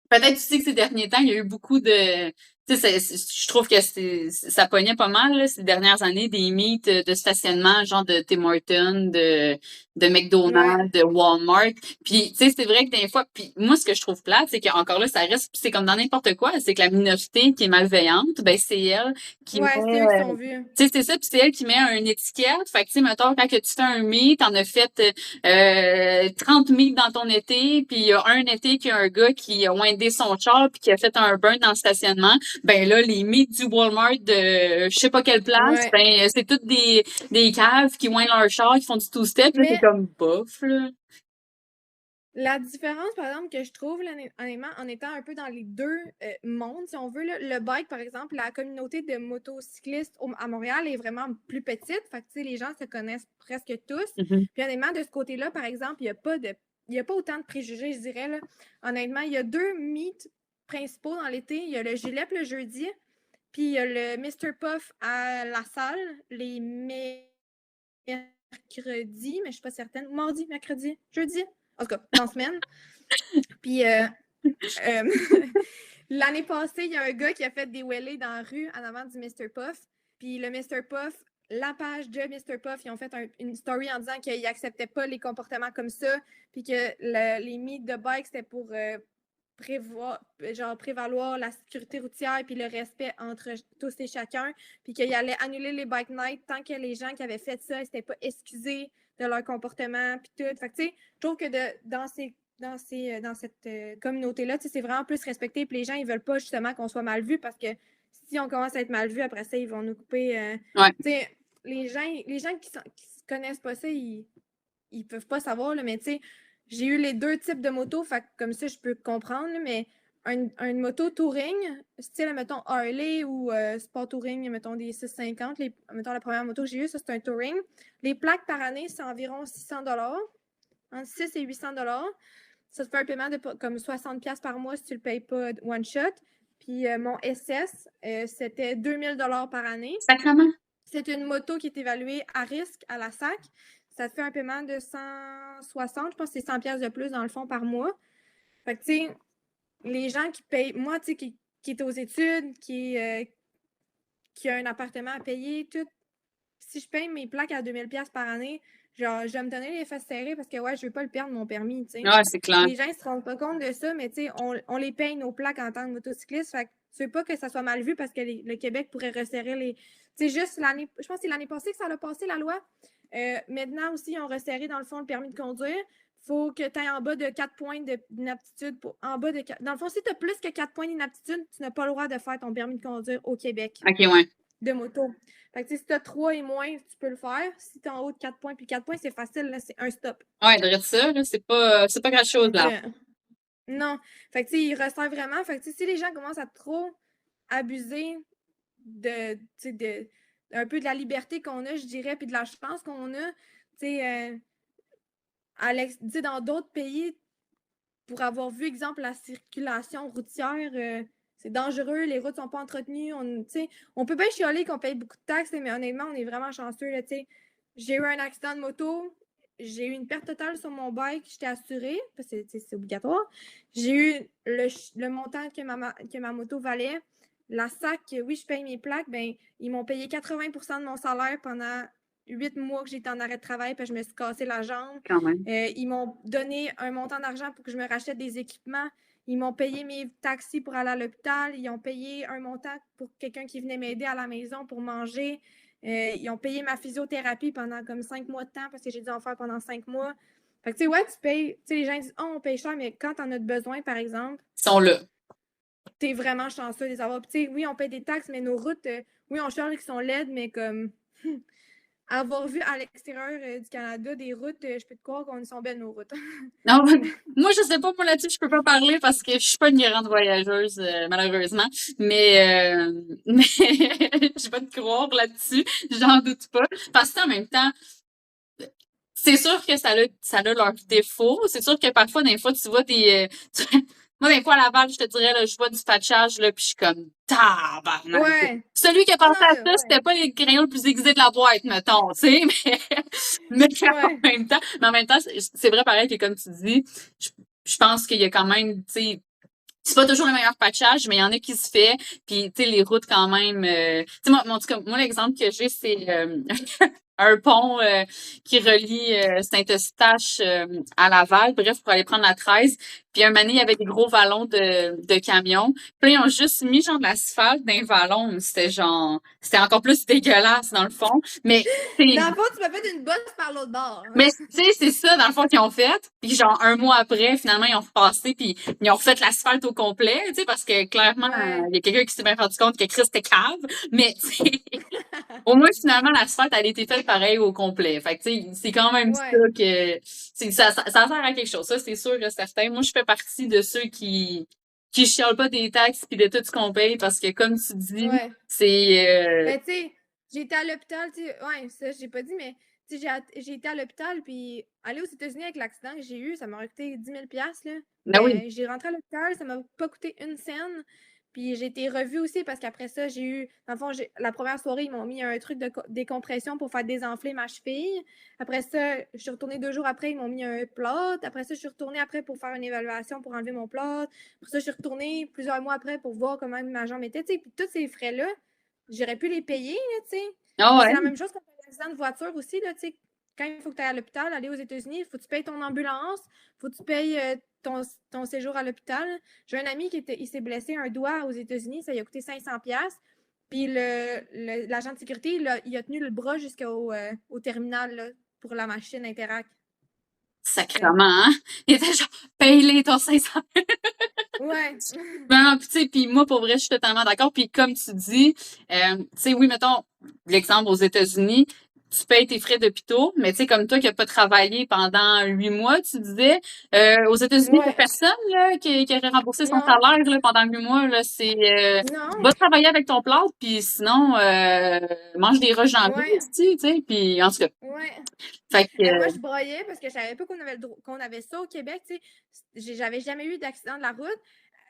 peut-être aussi que ces derniers temps, il y a eu beaucoup de. Tu Tu sais, je trouve que ça pognait pas mal, là, ces dernières années, des mythes de stationnement, genre de Tim Hortons, de Ouais, McDonald's, de Walmart. Puis, tu sais, c'est vrai que des fois, puis moi, ce que je trouve plate, c'est qu'encore là, ça reste, c'est comme dans n'importe quoi, c'est que la minorité qui est malveillante, ben, c'est elle qui met, ouais, c'est eux qui sont vus. tu sais, c'est ça, puis c'est elle qui met une étiquette. Fait que, tu sais, mettons, quand que tu fais un meet, t'en as fait 30 meets dans ton été, puis il y a un été qu'il y a un gars qui a windé son char puis qui a fait un burn dans le stationnement. Ben là, les mythes du Walmart de je sais pas quelle place, Ouais. ben c'est toutes des caves qui windent leur char, qui font du two-step, là, c'est Mais comme bof, là. la différence, par exemple, que je trouve, là, honnêtement, en étant un peu dans les deux mondes, si on veut, là, le bike, par exemple, la communauté de motocyclistes à Montréal est vraiment plus petite. Fait que, tu sais, les gens se connaissent presque tous. Mhm. Puis, honnêtement, de ce côté-là, par exemple, il y a pas autant de préjugés, je dirais, là. Honnêtement, il y a deux mythes principaux dans l'été. Il y a le Gilep le jeudi, puis il y a le Mr. Puff à la salle les mercredis, mais je suis pas certaine. Mardi, mercredi, jeudi. En tout cas, dans la semaine. Puis l'année passée, il y a un gars qui a fait des wheelies dans la rue en avant du Mr. Puff. Puis le Mr. Puff, la page de Mr. Puff, ils ont fait une story en disant qu'ils n'acceptaient pas les comportements comme ça. Puis que les mythes de bike, c'était pour prévaloir la sécurité routière puis le respect entre tous et chacun. Puis qu'il allait annuler les bike nights tant que les gens qui avaient fait ça n'étaient pas excusés de leur comportement puis tout. Fait que tu sais, je trouve que dans cette communauté-là, c'est vraiment plus respecté. Puis les gens, ils veulent pas justement qu'on soit mal vu parce que si on commence à être mal vu, après ça, ils vont nous couper. Ouais. Les gens qui se connaissent pas ça, ils peuvent pas savoir, là, mais tu sais, j'ai eu les deux types de motos, fait comme ça, je peux comprendre, là, mais une moto touring, style, mettons, Harley ou Sport Touring, mettons, des 650, mettons, la première moto que j'ai eue, ça, c'est un touring. Les plaques par année, c'est environ 600 entre 6 et 800 Ça te fait un paiement de comme 60$ par mois si tu le payes pas one shot. Puis mon SS, c'était 2000$ par année. Sacrement. C'est une moto qui est évaluée à risque à la SAC. Ça te fait un paiement de 160, je pense que c'est 100$ de plus dans le fond par mois. Fait que, tu sais, les gens qui payent, moi, tu sais, qui est aux études, qui a un appartement à payer, tout, si je paye mes plaques à 2000$ par année, genre, je vais me donner les fesses serrées parce que, ouais, je veux pas le perdre, mon permis, tu sais. Ouais, c'est clair. Les gens, ils se rendent pas compte de ça, mais tu sais, on les paye nos plaques en tant que motocycliste. Fait que tu veux pas que ça soit mal vu parce que le Québec pourrait resserrer les. Tu sais, juste l'année. Je pense que c'est l'année passée que ça a passé, la loi. Maintenant aussi, ils ont resserré, dans le fond, le permis de conduire. Faut que tu ailles en bas de 4 points d'inaptitude. En bas de 4... Dans le fond, si tu as plus que 4 points d'inaptitude, tu n'as pas le droit de faire ton permis de conduire au Québec OK, ouais. de moto. Fait que si tu as 3 et moins, tu peux le faire. Si tu es en haut de 4 points, puis 4 points, c'est facile, là, c'est un stop. Ouais, de ça, là, c'est pas grand-chose, Donc, là. non. Fait que, tu sais, ils resserrent vraiment. Fait que, si les gens commencent à trop abuser de un peu de la liberté qu'on a, je dirais, puis de la chance qu'on a, tu sais, dans d'autres pays, pour avoir vu, exemple, la circulation routière, c'est dangereux, les routes sont pas entretenues. On peut bien chialer qu'on paye beaucoup de taxes, mais honnêtement, on est vraiment chanceux. Là, j'ai eu un accident de moto, j'ai eu une perte totale sur mon bike, j'étais assurée, parce que c'est obligatoire. J'ai eu le montant que ma moto valait. La SAC, oui, je paye mes plaques, ben, ils m'ont payé 80% de mon salaire pendant 8 mois que j'étais en arrêt de travail, puis je me suis cassé la jambe. Quand même. Ils m'ont donné un montant d'argent pour que je me rachète des équipements. Ils m'ont payé mes taxis pour aller à l'hôpital. Ils ont payé un montant pour quelqu'un qui venait m'aider à la maison pour manger. Ils ont payé ma physiothérapie pendant comme 5 mois de temps parce que j'ai dû en faire pendant 5 mois. Fait que, tu sais, ouais, tu payes. Tu sais, les gens disent, oh, on paye cher, mais quand t'en as besoin, par exemple, Ils sont là. t'es vraiment chanceux de les avoir. Puis, tu sais, oui, on paye des taxes, mais nos routes, oui, on charge qui sont laides, mais comme avoir vu à l'extérieur du Canada des routes, je peux te croire qu'on sont belles nos routes. Non, moi, je sais pas, moi, là-dessus, je peux pas parler parce que je suis pas une grande voyageuse, malheureusement. Mais je vais te croire là-dessus. J'en doute pas. Parce que, en même temps, c'est sûr que ça a leurs défauts. C'est sûr que parfois, des fois, tu vois moi, des fois, à Laval, je te dirais, là, je vois du patchage, là, puis je suis comme, tabarnak. Ouais. Celui qui a Ah pensé à non, ça, ouais. c'était pas les crayons le plus aiguisé de la boîte, mettons, tu sais, mais Ouais. en même temps, c'est vrai pareil que comme tu dis, je pense qu'il y a quand même, tu sais, c'est pas toujours le meilleur patchage, mais il y en a qui se fait. Puis, tu sais, les routes quand même. Tu sais, moi, en tout cas, moi, l'exemple que j'ai, c'est un pont qui relie Saint-Eustache à Laval, bref, pour aller prendre la 13. Puis un moment donné, il y avait des gros vallons de camions. Puis là, ils ont juste mis genre de l'asphalte dans les vallons. C'était encore plus dégueulasse dans le fond. Mais Dans le fond, tu m'as fait une bosse par l'autre bord. mais tu sais, c'est ça, dans le fond, qu'ils ont fait. Puis genre, un mois après, finalement, ils ont repassé, puis ils ont refait l'asphalte au complet, tu sais, parce que clairement, Ouais. il y a quelqu'un qui s'est bien rendu compte que Chris était cave. Mais tu sais, au moins, finalement, l'asphalte, elle a été faite pareil au complet. Fait que tu sais, c'est quand même ça Ouais. que... ça sert à quelque chose, ça, c'est sûr et certain. Moi, je fais partie de ceux qui chialent pas des taxes puis de tout ce qu'on paye, parce que comme tu dis, Ouais. c'est... Ben, tu sais, j'ai été à l'hôpital, tu sais, ouais, ça, j'ai pas dit, mais tu sais, j'ai été à l'hôpital, puis aller aux États-Unis avec l'accident que j'ai eu, ça m'a coûté 10 000 là. Ah oui. Ben, j'ai rentré à l'hôpital, ça m'a pas coûté une scène. Puis j'ai été revue aussi parce qu'après ça, j'ai eu, dans le fond, la première soirée, ils m'ont mis un truc de décompression pour faire désenfler ma cheville. Après ça, je suis retournée 2 jours après, ils m'ont mis un plâtre. Après ça, je suis retournée après pour faire une évaluation pour enlever mon plâtre. Après ça, je suis retournée plusieurs mois après pour voir comment ma jambe était, tu sais. Puis tous ces frais-là, j'aurais pu les payer, là, tu sais. Ah Puis c'est ouais. la même chose quand tu as un accident de voiture aussi, là, tu sais. Quand il faut que tu ailles à l'hôpital, aller aux États-Unis, il faut que tu payes ton ambulance, il faut que tu payes ton séjour à l'hôpital. J'ai un ami il s'est blessé un doigt aux États-Unis, ça lui a coûté 500$. Puis l'agent de sécurité, il a tenu le bras jusqu'au au terminal là, pour la machine Interact. Sacrement, hein? Il était genre, paye-les ton 500. Ouais. Non, puis tu sais, puis moi, pour vrai, je suis totalement d'accord. Puis comme tu dis, tu sais, oui, mettons, l'exemple aux États-Unis, tu payes tes frais d'hôpitaux, mais tu sais, comme toi qui n'as pas travaillé pendant 8 mois, tu disais, aux États-Unis, il n'y a Ouais. personne là, qui aurait remboursé son Non. salaire là, pendant 8 mois. Là, c'est va Non. travailler avec ton plâtre, puis sinon, mange des roches dans l'eau Ouais. aussi, tu sais. Puis en tout cas, Ouais. fait que, Moi, je broyais parce que je savais pas qu'on avait ça au Québec. Tu sais. J'avais jamais eu d'accident de la route.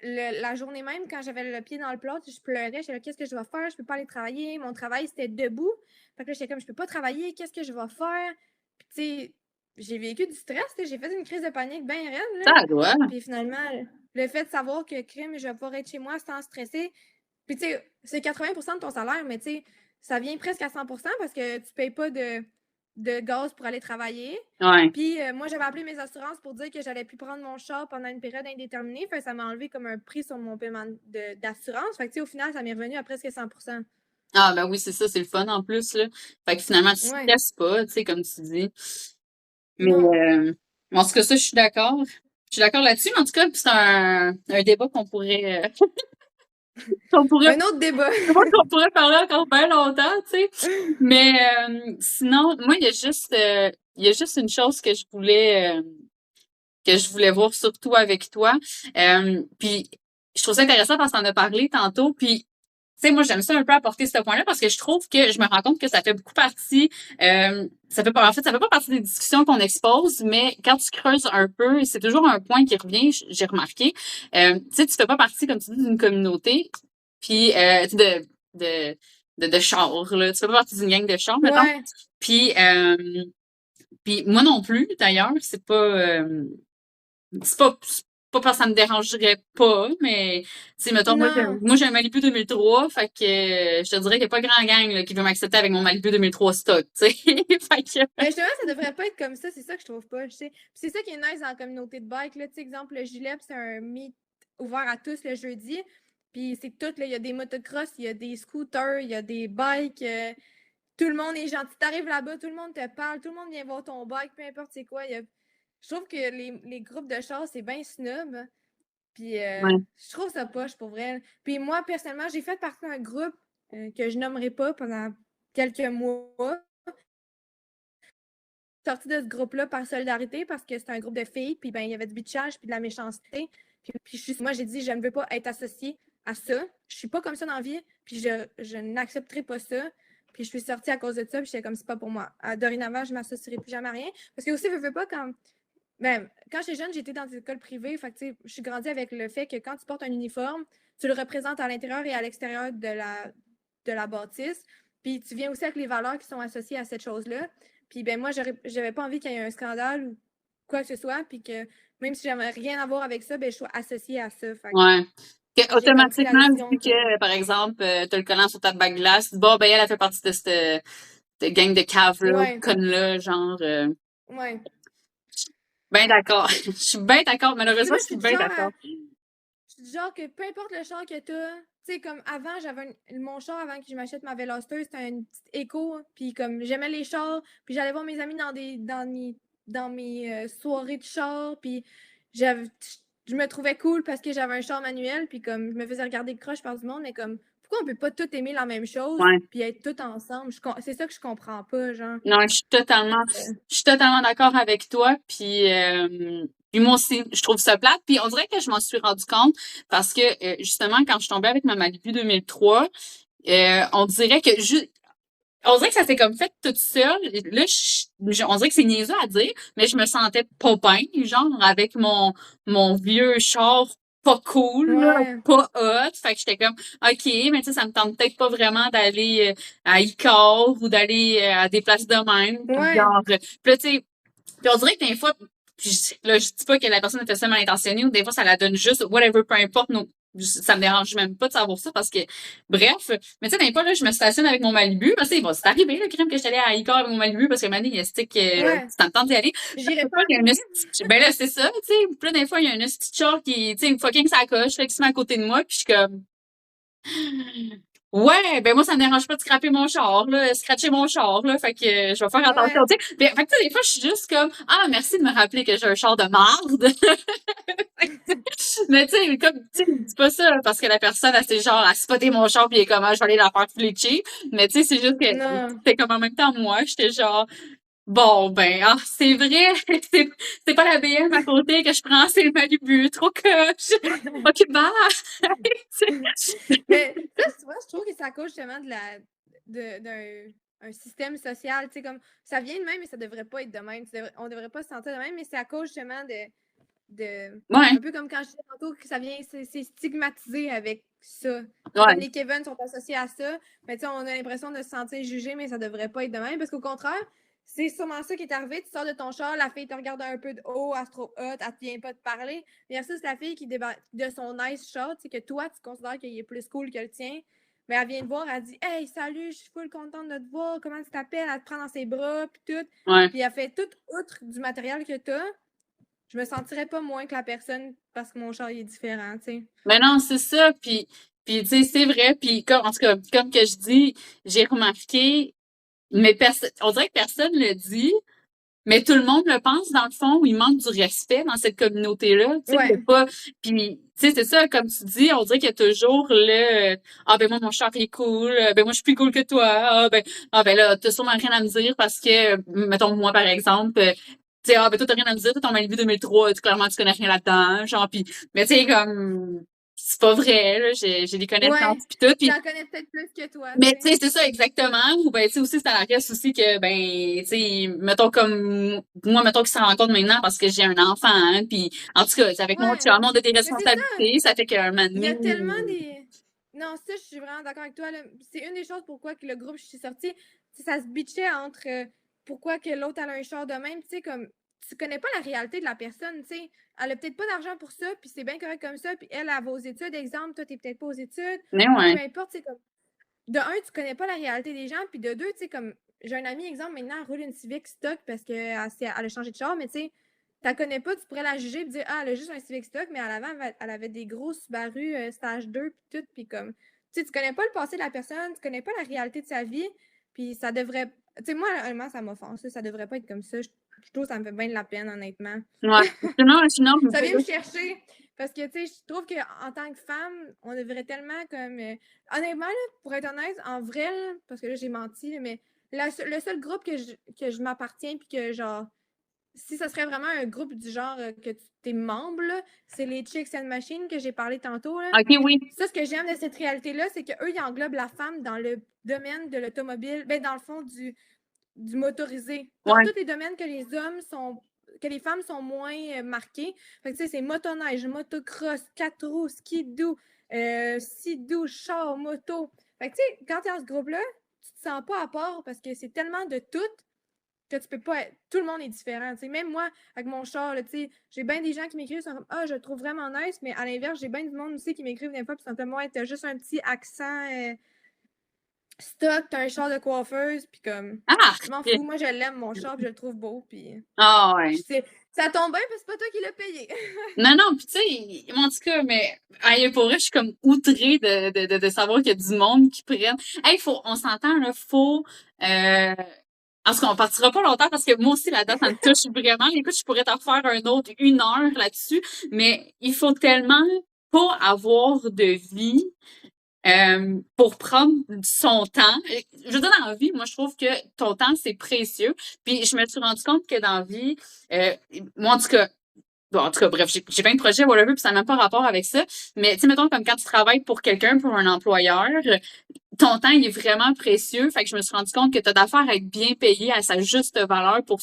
La journée même, quand j'avais le pied dans le plat, je pleurais. J'étais là, qu'est-ce que je vais faire? Je peux pas aller travailler. Mon travail, c'était debout. Fait que là, j'étais comme, je peux pas travailler. Qu'est-ce que je vais faire? Puis, tu sais, j'ai vécu du stress. J'ai fait une crise de panique bien raide. Là. ça doit. Puis finalement, le fait de savoir que crime, je vais pouvoir être chez moi sans stresser. Puis, tu sais, c'est 80% de ton salaire, mais tu sais, ça vient presque à 100% parce que tu payes pas de gaz pour aller travailler. Ouais. Puis moi, j'avais appelé mes assurances pour dire que j'allais plus prendre mon char pendant une période indéterminée. Fait que ça m'a enlevé comme un prix sur mon paiement d'assurance. Fait que, tu sais, au final, ça m'est revenu à presque 100%. Ah ben oui, c'est ça, c'est le fun en plus, là. Fait que finalement, tu ne Ouais. stresses pas, tu sais, comme tu dis. Mais Non. en tout cas, ça, je suis d'accord. Je suis d'accord là-dessus, mais en tout cas, c'est un débat qu'on pourrait Un autre débat. qu'on pourrait parler encore bien longtemps, tu sais. Mais sinon, moi, il y a juste une chose que je voulais voir surtout avec toi. Puis je trouve ça intéressant parce qu'on en a parlé tantôt. Puis tu sais, moi, j'aime ça un peu apporter ce point-là parce que je trouve que je me rends compte que ça fait beaucoup partie, en fait, ça fait pas partie des discussions qu'on expose, mais quand tu creuses un peu, c'est toujours un point qui revient, j'ai remarqué. Tu sais, tu fais pas partie, comme tu dis, d'une communauté, puis, tu sais, de chars, là. Tu fais pas partie d'une gang de chars, mettons. Ouais. Puis, puis moi non plus, d'ailleurs, c'est pas parce que ça me dérangerait pas, mais, tu sais, mettons, Non. moi, j'ai un Malibu 2003, fait que, je te dirais qu'il n'y a pas grand gang, là, qui veut m'accepter avec mon Malibu 2003 stock, tu sais. Fait que, Mais justement, ça devrait pas être comme ça. C'est ça que je trouve pas. C'est ça qui est nice dans la communauté de bike. Là. Tu sais, exemple, le Gilet, c'est un meet ouvert à tous le jeudi. Puis c'est tout. Là. Il y a des motocross, il y a des scooters, il y a des bikes. Tout le monde est gentil. Tu arrives là-bas, tout le monde te parle, tout le monde vient voir ton bike, peu importe c'est quoi. Je trouve que les groupes de chars, c'est bien snob. Puis ouais. je trouve ça poche pour vrai. Puis moi, personnellement, j'ai fait partie d'un groupe que je nommerai pas pendant quelques mois. Sortie de ce groupe-là par solidarité parce que c'était un groupe de filles, puis ben, il y avait du bitchage puis de la méchanceté. Puis moi, j'ai dit, je ne veux pas être associée à ça. Je suis pas comme ça dans la vie, puis je n'accepterai pas ça. Puis je suis sortie à cause de ça, puis j'étais comme, c'est pas pour moi. Dorénavant, je ne m'associerai plus jamais à rien. Parce que aussi, je veux pas quand. Ben, quand j'étais jeune, j'étais dans des écoles privées. Fait que, je suis grandie avec le fait que quand tu portes un uniforme, tu le représentes à l'intérieur et à l'extérieur de la bâtisse. Puis tu viens aussi avec les valeurs qui sont associées à cette chose-là. Puis ben moi, j'avais pas envie qu'il y ait un scandale ou quoi que ce soit, puis que même si j'avais rien à voir avec ça, ben, je sois associée à ça. Fait Ouais. Que j'ai comme pris la automatiquement, décision vu que, par exemple, t'as le collant sur ta bague glace, bon, ben, elle a fait partie de cette gang de caves-là, ouais, connes-là, genre, ouais. ben d'accord. Je suis bien d'accord. Tu sais, Malheureusement, moi, je suis bien d'accord. je suis du genre que peu importe le char que t'as, tu sais, comme avant, mon char avant que je m'achète ma Veloster, c'était une petite Echo, puis comme j'aimais les chars, puis j'allais voir mes amis dans mes soirées de char, puis j'avais, je me trouvais cool parce que j'avais un char manuel, puis comme je me faisais regarder de croche par du monde, mais comme, pourquoi on peut pas tout aimer la même chose, Ouais. puis être tout ensemble? C'est ça que je comprends pas, genre. Non, je suis totalement d'accord avec toi. Puis moi aussi, je trouve ça plate. Puis on dirait que je m'en suis rendu compte parce que justement, quand je suis tombée avec ma Malibu 2003, on dirait que on dirait que ça s'est comme fait toute seule. Là, on dirait que c'est niaiseux à dire, mais je me sentais pas bien, genre, avec mon vieux char pas cool, là, Ouais, pas hot. Fait que j'étais comme, OK, mais tu sais, ça me tente peut-être pas vraiment d'aller à Icare ou d'aller à des places de même. Puis ouais, genre, puis là, tu sais, puis on dirait que des fois, là, je dis pas que la personne était seulement intentionnée ou des fois, ça la donne juste, whatever, peu importe, non. Ça me dérange même pas de savoir ça parce que, bref. Mais tu sais, des fois, là, je me stationne avec mon Malibu. Parce que, bon, c'est arrivé, le crime que j'étais allée à Icare avec mon Malibu parce que, maintenant, il y a stick, ouais. c'est en temps d'y aller. J'irais Des pas fois, il y a une après. ben là, c'est ça, tu sais. Puis là, des fois, il y a un petit char qui, tu sais, fucking sacoche, là, qui se met à côté de moi, puis je suis comme, ouais, ben moi, ça me dérange pas de scraper mon char, là, scratcher mon char, là, fait que je vais faire attention, Ouais. tu sais. Fait que, tu sais, des fois, je suis juste comme, ah, merci de me rappeler que j'ai un char de marde. Mais tu sais, comme, tu sais, dis pas ça parce que la personne, elle, c'est genre, elle spoté mon char pis elle est comme, ah, je vais aller la faire flécher. Mais tu sais, c'est juste que, Non. c'est comme en même temps, moi, j'étais genre, bon, ben, ah, c'est vrai, c'est pas la BM à côté que je prends, c'est le Malibu, trop coche. Ok, bye. Mais ça, tu vois, je trouve que ça cause justement d'un un système social. Tu sais, comme ça vient de même, mais ça devrait pas être de même. On devrait pas se sentir de même, mais c'est à cause justement de. Ouais, Un peu comme quand je disais tantôt que ça vient, c'est stigmatisé avec ça. C'est comme ouais, les Kevin sont associés à ça. Mais tu sais, on a l'impression de se sentir jugé, mais ça devrait pas être de même. Parce qu'au contraire, c'est sûrement ça qui est arrivé. Tu sors de ton char, la fille te regarde un peu de haut, elle se trouve hot, elle te vient pas te parler. Versus la fille qui débat de son nice shot, c'est que toi, tu considères qu'il est plus cool que le tien. Mais elle vient te voir, elle dit Hey, salut, je suis full contente de te voir, comment tu t'appelles? Elle te prend dans ses bras, puis tout. ouais. Puis elle fait tout outre du matériel que t'as. Je me sentirais pas moins que la personne parce que mon char est différent, tu sais. Mais non, c'est ça, puis tu sais, c'est vrai, puis comme, en tout cas, comme que je dis, j'ai remarqué, mais on dirait que personne le dit, mais tout le monde le pense dans le fond, où il manque du respect dans cette communauté-là. Tu sais, il y a Ouais. pas. Puis, tu sais, c'est ça, comme tu dis, on dirait qu'il y a toujours le ah ben moi mon char est cool, ben moi je suis plus cool que toi. Ah ben là, t'as sûrement rien à me dire parce que, mettons moi par exemple, tu sais, ah ben toi t'as rien à me dire, toi ton Malibu 2003, clairement tu connais rien là-dedans, genre puis mais tu sais comme c'est pas vrai, là, j'ai des connaissances Ouais. puis tout, puis J'en connais peut-être plus que toi, tu mais tu sais. sais, c'est ça exactement. Ou ben tu sais aussi c'est à la reste aussi que ben tu sais mettons comme moi mettons qu'il se rend compte maintenant parce que j'ai un enfant hein, puis en tout cas c'est avec mon Ouais. chum on a des Mais c'est ça. responsabilités, ça fait qu'un moment Il y donné a tellement des. Non, ça, je suis vraiment d'accord avec toi. Là. C'est une des choses pourquoi que le groupe, je suis sortie. Ça se bitchait entre pourquoi que l'autre a un char de même. Tu sais, comme tu connais pas la réalité de la personne. Tu sais, elle a peut-être pas d'argent pour ça, puis c'est bien correct comme ça. Puis elle va aux études, exemple, toi, t'es peut-être pas aux études, mais ou ouais. peu importe. C'est comme de un, tu connais pas la réalité des gens, puis de deux, tu sais, comme j'ai un ami, exemple, maintenant, elle roule une Civic stock parce qu'elle a changé de char, mais tu sais, tu la connais pas, tu pourrais la juger et dire, ah, elle a juste un Civic stock, mais à l'avant, elle avait des gros Subaru stage 2 puis tout, puis comme, tu sais, tu connais pas le passé de la personne, tu connais pas la réalité de sa vie, puis ça devrait, tu sais, moi, honnêtement, ça m'offense, ça devrait pas être comme ça. Je trouve que ça me fait bien de la peine, honnêtement. Ouais. Sinon, je me Ça fais vient me chercher. Parce que, tu sais, je trouve qu'en tant que femme, on devrait tellement comme. Honnêtement, là, pour être honnête, en vrai, là, parce que là, j'ai menti, là, mais le seul groupe que je m'appartiens, puis que, genre, si ça serait vraiment un groupe du genre que tu es membre, là, c'est les Chicks and Machines que j'ai parlé tantôt. Là. OK, oui. Ça, ce que j'aime de cette réalité-là, c'est qu'eux, ils englobent la femme dans le domaine de l'automobile, ben, dans le fond, du motorisé. Dans Ouais. tous les domaines que les femmes sont moins marquées. Fait que, tu sais, c'est motoneige, motocross, 4 roues, skidoo, sidou, char, moto. Fait que, tu sais, quand t'es dans ce groupe-là, tu te sens pas à part parce que c'est tellement de tout que tu peux pas être... Tout le monde est différent, tu sais. Même moi, avec mon char, là, tu sais, j'ai bien des gens qui m'écrivent, sont comme « Ah, je le trouve vraiment nice », mais à l'inverse, j'ai bien du monde aussi qui m'écrivent des fois, puis sont comme « Ouais, t'as juste un petit accent stock, t'as un char de coiffeuse », puis comme... Ah! Je m'en fous, moi, je l'aime, mon char, puis je le trouve beau, puis... Ah ouais. Ça tombe bien, parce que c'est pas toi qui l'as payé. Non, non, puis tu sais, en tout cas, mais pour vrai, je suis comme outrée de savoir qu'il y a du monde qui prennent. Hey, on s'entend, là, en tout cas, on partira pas longtemps parce que moi aussi, la date, ça me touche vraiment. Écoute, je pourrais t'en faire un autre 1 heure là-dessus, mais il faut tellement pas avoir de vie pour prendre son temps. Je veux dire, dans la vie, moi, je trouve que ton temps, c'est précieux. Puis je me suis rendu compte que dans la vie, moi, en tout cas, bon, en tout cas, bref, j'ai plein de projets, whatever, puis ça n'a même pas rapport avec ça. Mais, tu sais, mettons, comme quand tu travailles pour quelqu'un, pour un employeur, ton temps, il est vraiment précieux. Fait que je me suis rendu compte que t'as d'affaire à être bien payé à sa juste valeur pour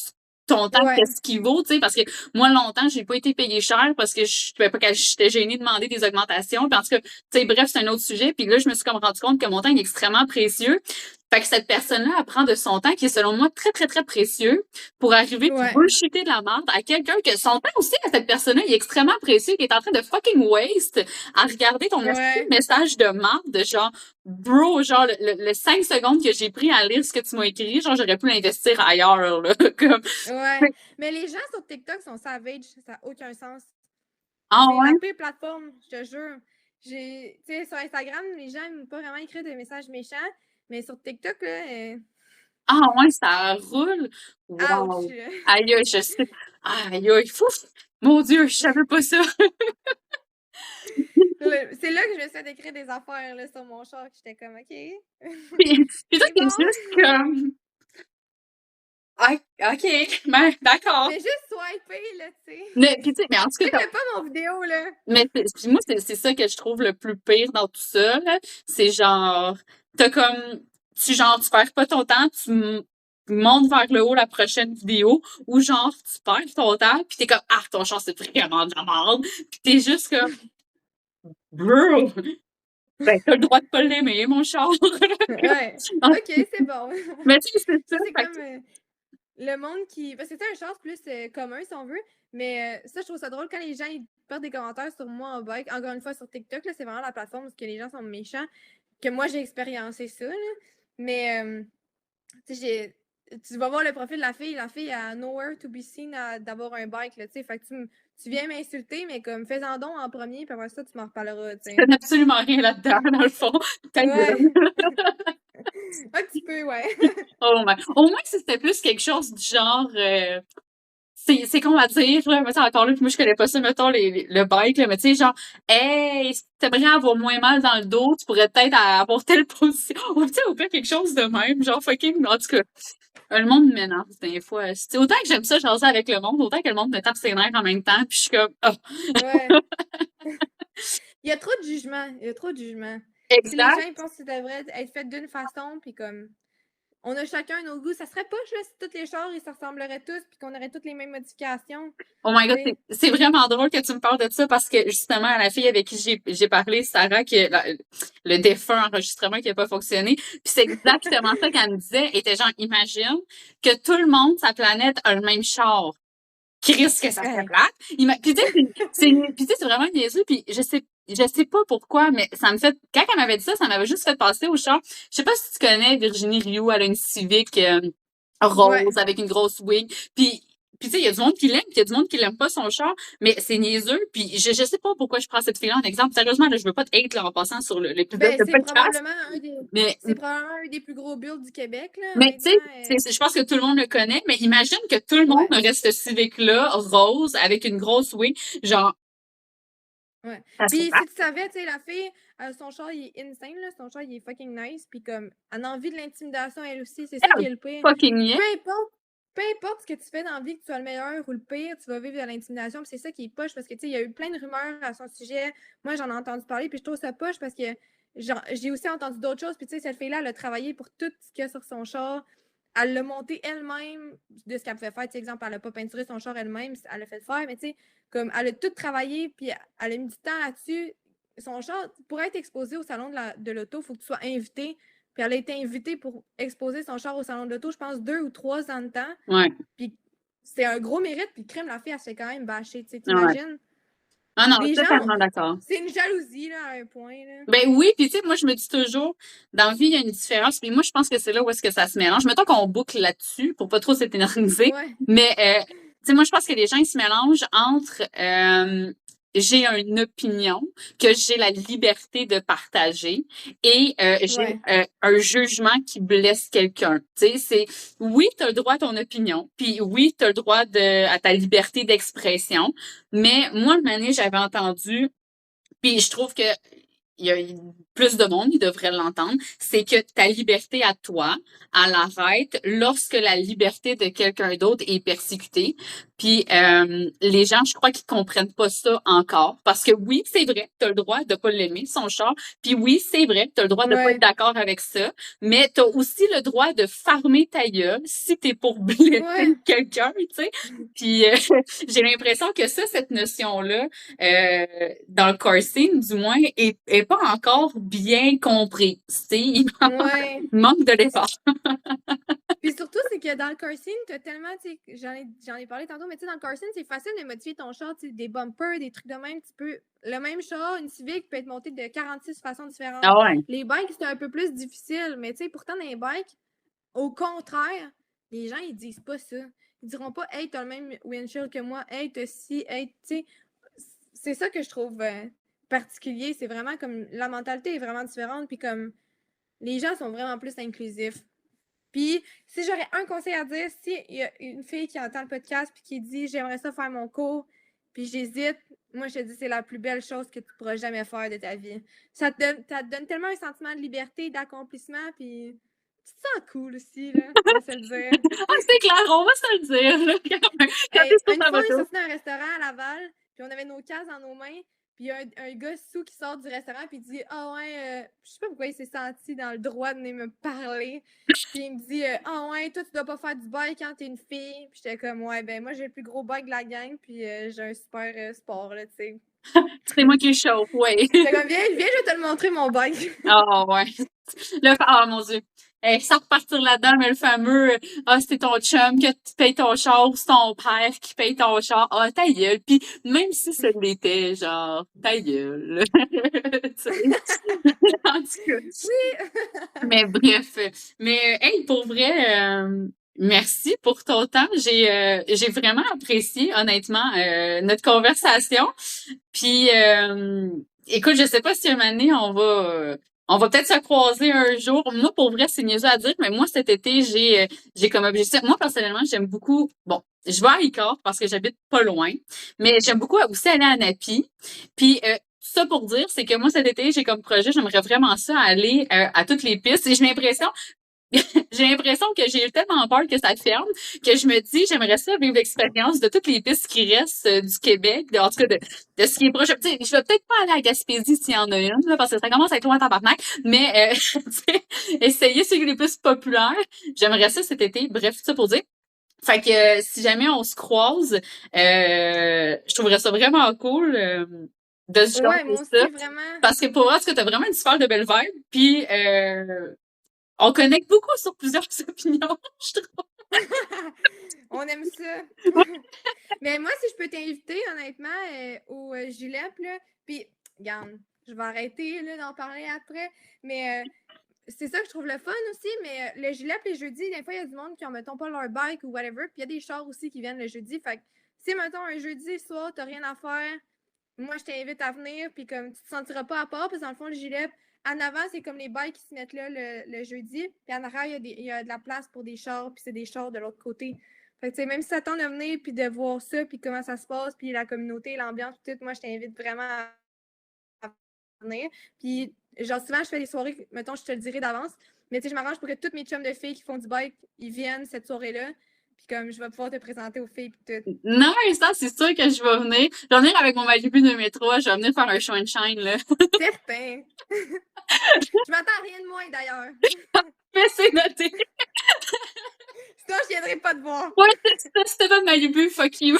ton temps, Ouais. qu'est-ce qu'il vaut, tu sais, parce que moi, longtemps, j'ai pas été payé cher parce que j'étais gênée de demander des augmentations. Puis en tout cas, tu sais, bref, c'est un autre sujet. Puis là, je me suis comme rendu compte que mon temps est extrêmement précieux. Fait que cette personne-là, elle prend de son temps, qui est selon moi très, très, très précieux, pour arriver puis Ouais. bullshitter de la merde à quelqu'un que son temps aussi à cette personne-là, il est extrêmement précieux, qui est en train de fucking waste à regarder ton Ouais. message de merde, genre, bro, genre, le 5 secondes que j'ai pris à lire ce que tu m'as écrit, genre, j'aurais pu l'investir ailleurs, là, comme... Ouais. Mais les gens sur TikTok sont savage, ça n'a aucun sens. Ah C'est ouais? la pire plateforme, je te jure. Tu sais, sur Instagram, les gens n'aiment pas vraiment écrire des messages méchants, mais sur TikTok, là, Ah ouais, ça roule? ouch! Wow! Aïe, aïe, je sais. Aïe, aïe, fou! Mon Dieu, je savais pas ça! C'est là que je me suis d'écrire des affaires là, sur mon char, que j'étais comme, OK. Puis toi, C'est t'es bon. juste comme... Ah, OK, ben, d'accord. Mais juste swiper, là, tu sais. Mais, puis tu sais, mais en tout Tu cas, sais, pas mon vidéo, là. mais puis moi, c'est ça que je trouve le plus pire dans tout ça, là. C'est genre, t'as comme, tu perds pas ton temps, montes vers le haut la prochaine vidéo, ou genre, tu perds ton temps, pis t'es comme, ah, ton char, c'est vraiment de la merde. Pis t'es juste comme, bro, ben, t'as le droit de pas l'aimer, mon char. Ouais. OK, c'est bon. Mais tu sais, c'est ça. Ça, c'est Fait que, comme le monde qui. Parce que c'est un genre plus commun, si on veut. Mais ça, je trouve ça drôle quand les gens ils portent des commentaires sur moi en bike. Encore une fois, sur TikTok, là, c'est vraiment la plateforme où que les gens sont méchants. Que moi, j'ai expériencé ça, là. Mais, tu sais, tu vas voir le profil de la fille a nowhere to be seen d'avoir un bike, là, tu sais. Fait que tu viens m'insulter, mais comme, fais-en don en premier, puis après ça, tu m'en reparleras, tu tu sais. connais absolument rien là-dedans, dans le fond. Ta gueule. Ouais. Un petit peu, ouais. Oh, my. Au moins, si c'était plus quelque chose du genre, c'est qu'on va dire, là, mais encore là, moi, je connais pas ça, mettons, le bike, là, mais tu sais, genre, hey, si t'aimerais avoir moins mal dans le dos, tu pourrais peut-être avoir telle position. Ou, tu sais, ou faire quelque chose de même, genre, fucking, en tout cas, le monde m'énerve, des fois. C'est autant que j'aime ça, jaser avec le monde, autant que le monde me tape ses nerfs en même temps, puis je suis comme, ah, Ouais. Il y a trop de jugement. Il y a trop de jugement. Si les gens exact. ils pensent que ça devrait être fait d'une façon, puis comme on a chacun nos goûts, ça serait poche là, si tous les chars ils se ressembleraient tous, puis qu'on aurait toutes les mêmes modifications. Oh my Tu god, sais. c'est vraiment drôle que tu me parles de ça parce que justement, la fille avec qui j'ai parlé, Sarah, que le défunt enregistrement qui n'a pas fonctionné, puis c'est exactement ça qu'elle me disait, était genre, imagine que tout le monde, sa planète, a le même char. Qu'est-ce que ça serait Ouais. plate? Puis tu sais, puis tu sais, c'est vraiment niaiseux, puis je sais pas pourquoi, mais ça me fait, quand elle m'avait dit ça, ça m'avait juste fait passer au char. Je sais pas si tu connais Virginie Rioux, elle a une Civic Ouais. rose avec une grosse wig, puis tu sais, il y a du monde qui l'aime, puis il y a du monde qui l'aime pas son char, mais c'est niaiseux, puis je sais pas pourquoi je prends cette fille-là en exemple. Sérieusement, là, je veux pas te hate là, en passant sur l'épisode Ben, de podcast, mais c'est probablement un des plus gros builds du Québec, là, mais tu honnêtement. sais, je pense que tout le monde le connaît, mais imagine que tout le monde Ouais. aurait ce Civic-là, rose, avec une grosse wig, genre, Ouais. ça serait Puis pas si tu savais, tu sais, la fille, son char, il est insane, là. Son char, il est fucking nice. Puis comme, elle a envie de l'intimidation, elle aussi. C'est ça qui est le pire. fucking niais. Peu importe ce que tu fais dans la vie, que tu sois le meilleur ou le pire, tu vas vivre de l'intimidation. Puis c'est ça qui est poche parce que, tu sais, il y a eu plein de rumeurs à son sujet. Moi, j'en ai entendu parler. Puis je trouve ça poche parce que j'ai aussi entendu d'autres choses. Puis tu sais, cette fille-là, elle a travaillé pour tout ce qu'il y a sur son char. Elle l'a monté elle-même de ce qu'elle pouvait faire. Tu sais, exemple, elle n'a pas peinturé son char elle-même, elle l'a fait faire, mais tu sais, comme elle a tout travaillé, puis elle a mis du temps là-dessus. Son char, pour être exposé au salon de l'auto, il faut que tu sois invité. puis elle a été invitée pour exposer son char au salon de l'auto, je pense 2 ou 3 ans de temps. Ouais. Puis c'est un gros mérite, puis crème, la fille, elle se fait quand même bâcher, tu sais, Ouais. t'imagines? Ah non, Les gens, totalement d'accord. c'est une jalousie, là, à un point, là. Ben oui, puis tu sais, moi je me dis toujours, dans la vie, il y a une différence. Puis moi, je pense que c'est là où est-ce que ça se mélange. Mettons qu'on boucle là-dessus pour pas trop s'éterniser. Ouais. Mais tu sais, moi je pense que les gens ils se mélangent entre j'ai une opinion que j'ai la liberté de partager et j'ai Ouais. un jugement qui blesse quelqu'un. Tu sais, c'est oui, tu as le droit à ton opinion, puis oui, tu as le droit à ta liberté d'expression. Mais moi, le année, j'avais entendu puis je trouve que il y a plus de monde, qui devrait l'entendre, c'est que ta liberté à toi, elle arrête lorsque la liberté de quelqu'un d'autre est persécutée. Puis les gens, je crois qu'ils comprennent pas ça encore. Parce que oui, c'est vrai, tu as le droit de pas l'aimer, son char. Puis oui, c'est vrai, tu as le droit de pas être Ouais. d'accord avec ça. Mais tu as aussi le droit de farmer ta gueule si t'es pour blesser Ouais. quelqu'un, tu sais. Puis j'ai l'impression que ça, cette notion-là, dans le car scene, du moins, est pas encore bien compris. Il Ouais. manque de l'effort. Puis surtout, c'est que dans le car scene, t'as tellement, tu sais, j'en ai parlé tantôt, mais tu sais, dans le car scene, c'est facile de modifier ton char, tu sais, des bumpers, des trucs de même, tu peux, le même char, une Civic peut être montée de 46 façons différentes. Ah ouais. Les bikes, c'est un peu plus difficile, mais tu sais, pourtant, dans les bikes, au contraire, les gens, ils disent pas ça. Ils diront pas, hey, t'as le même windshield que moi, hey, t'as ci, hey, tu sais, c'est ça que je trouve particulier, c'est vraiment comme, la mentalité est vraiment différente, puis comme, les gens sont vraiment plus inclusifs. Puis, si j'aurais un conseil à dire, si il y a une fille qui entend le podcast puis qui dit j'aimerais ça faire mon cours, puis j'hésite, moi je te dis c'est la plus belle chose que tu pourras jamais faire de ta vie. Ça te donne tellement un sentiment de liberté, d'accomplissement, puis tu te sens cool aussi, là, on va se le dire. Ah, c'est clair, on va se le dire, là, quand même. Quand t'es sur Une ta fois, on est moto. sorti d'un restaurant à Laval, puis on avait nos cases dans nos mains, puis il y a un gars sous qui sort du restaurant, puis il dit ah ouais, je sais pas pourquoi il s'est senti dans le droit de venir me parler. Puis il me dit ah ouais, toi tu dois pas faire du bike quand t'es une fille. Puis j'étais comme ouais, ben moi j'ai le plus gros bike de la gang, puis j'ai un super sport là, tu sais. C'est moi qui chauffe, ouais. J'étais comme viens, je vais te le montrer mon bike. Ah ouais. Ah mon Dieu. Sans repartir là-dedans, mais le fameux ah, c'était ton chum que tu payes ton char ou c'est ton père qui paye ton char. Ah, ta gueule. Puis même si ça l'était, genre, ta gueule. Tu sais. En tout cas. Oui! Mais bref. Mais hey, pour vrai, merci pour ton temps. J'ai vraiment apprécié, honnêtement, notre conversation. Puis écoute, je sais pas si une année on va peut-être se croiser un jour. Moi, pour vrai, c'est niaiseux à dire, mais moi, cet été, j'ai comme objectif. Moi, personnellement, j'aime beaucoup. Bon, je vais à Icare parce que j'habite pas loin, mais j'aime beaucoup aussi aller à Napi. Puis tout ça pour dire, c'est que moi, cet été, j'ai comme projet, j'aimerais vraiment ça aller à toutes les pistes. Et j'ai l'impression que j'ai eu tellement peur que ça ferme que je me dis, j'aimerais ça vivre l'expérience de toutes les pistes qui restent du Québec, en tout cas de ce qui est proche. Tu sais, je vais peut-être pas aller à Gaspésie s'il y en a une, là, parce que ça commence à être loin en tabarnak, mais tu sais, essayer sur les pistes populaires. J'aimerais ça cet été. Bref, tout ça pour dire. Fait que si jamais on se croise, je trouverais ça vraiment cool de se Ouais, jaser moi ça. aussi, vraiment. Parce que pour moi, parce que t'as vraiment une super de belle vibe. Puis on connecte beaucoup sur plusieurs opinions, je trouve. On aime ça. Mais moi, si je peux t'inviter, honnêtement, au Julep, là, puis, regarde, je vais arrêter là, d'en parler après, mais c'est ça que je trouve le fun aussi, mais le Julep, les jeudis, des fois, il y a du monde qui ont, mettons, pas leur bike ou whatever, puis il y a des chars aussi qui viennent le jeudi, fait que si, mettons, un jeudi soir, t'as rien à faire, moi, je t'invite à venir, puis comme tu te sentiras pas à part, parce que dans le fond, le Julep, en avant, c'est comme les bikes qui se mettent là le jeudi, puis en arrière, il y a de la place pour des chars, puis c'est des chars de l'autre côté. Fait que, tu sais, même si ça tente de venir, puis de voir ça, puis comment ça se passe, puis la communauté, l'ambiance, tout, moi, je t'invite vraiment à venir. Puis, genre, souvent, je fais des soirées, mettons, je te le dirai d'avance, mais tu sais, je m'arrange pour que toutes mes chums de filles qui font du bike, ils viennent cette soirée-là. Puis comme je vais pouvoir te présenter aux filles, puis tout. Non, ça, c'est sûr que je vais venir. Je vais venir avec mon Malibu 2003. Je vais venir faire un show and shine, là. Certain! Je m'attends à rien de moins, d'ailleurs. Mais c'est noté. Sinon, je viendrai pas te voir. Ouais, c'était pas de Malibu, fuck you.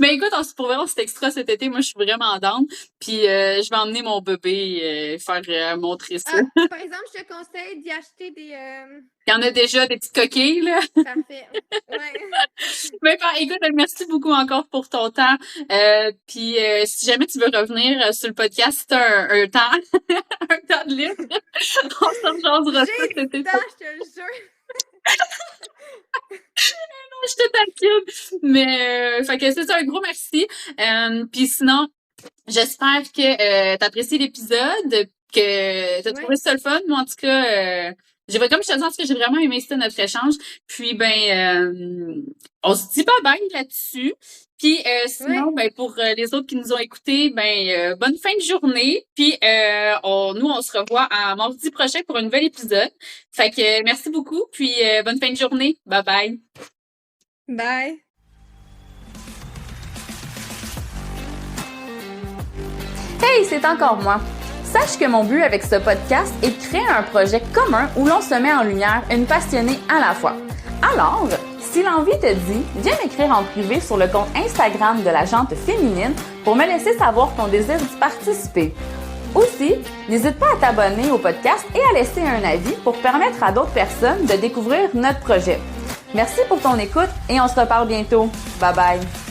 Mais écoute, pour vrai, c'est extra cet été. Moi, je suis vraiment down. Puis, je vais emmener mon bébé faire montrer ça. Par exemple, je te conseille d'y acheter des... Il y en a déjà des petites coquilles, là. Parfait. Ouais. Mais écoute, merci beaucoup encore pour ton temps. Puis, si jamais tu veux revenir sur le podcast, si t'as un temps, un temps de libre, on se rejoindra ça cet été. Je te le jure. Je te taquine. Mais, fait que c'est ça, un gros merci. Puis sinon, j'espère que t'apprécies l'épisode, que t'as trouvé ça le fun. Moi, en tout cas, comme je te dis, en tout cas, j'ai vraiment aimé ça, notre échange. Puis, on se dit bye-bye là-dessus. Puis, sinon, pour les autres qui nous ont écoutés, bonne fin de journée. Puis, on se revoit à mardi prochain pour un nouvel épisode. Fait que, merci beaucoup. Puis, bonne fin de journée. Bye-bye. Bye. Hey, c'est encore moi. Sache que mon but avec ce podcast est de créer un projet commun où l'on se met en lumière une passionnée à la fois. Alors, si l'envie te dit, viens m'écrire en privé sur le compte Instagram de la Jante Féminine pour me laisser savoir ton désir d'y participer. Aussi, n'hésite pas à t'abonner au podcast et à laisser un avis pour permettre à d'autres personnes de découvrir notre projet. Merci pour ton écoute et on se reparle bientôt. Bye bye!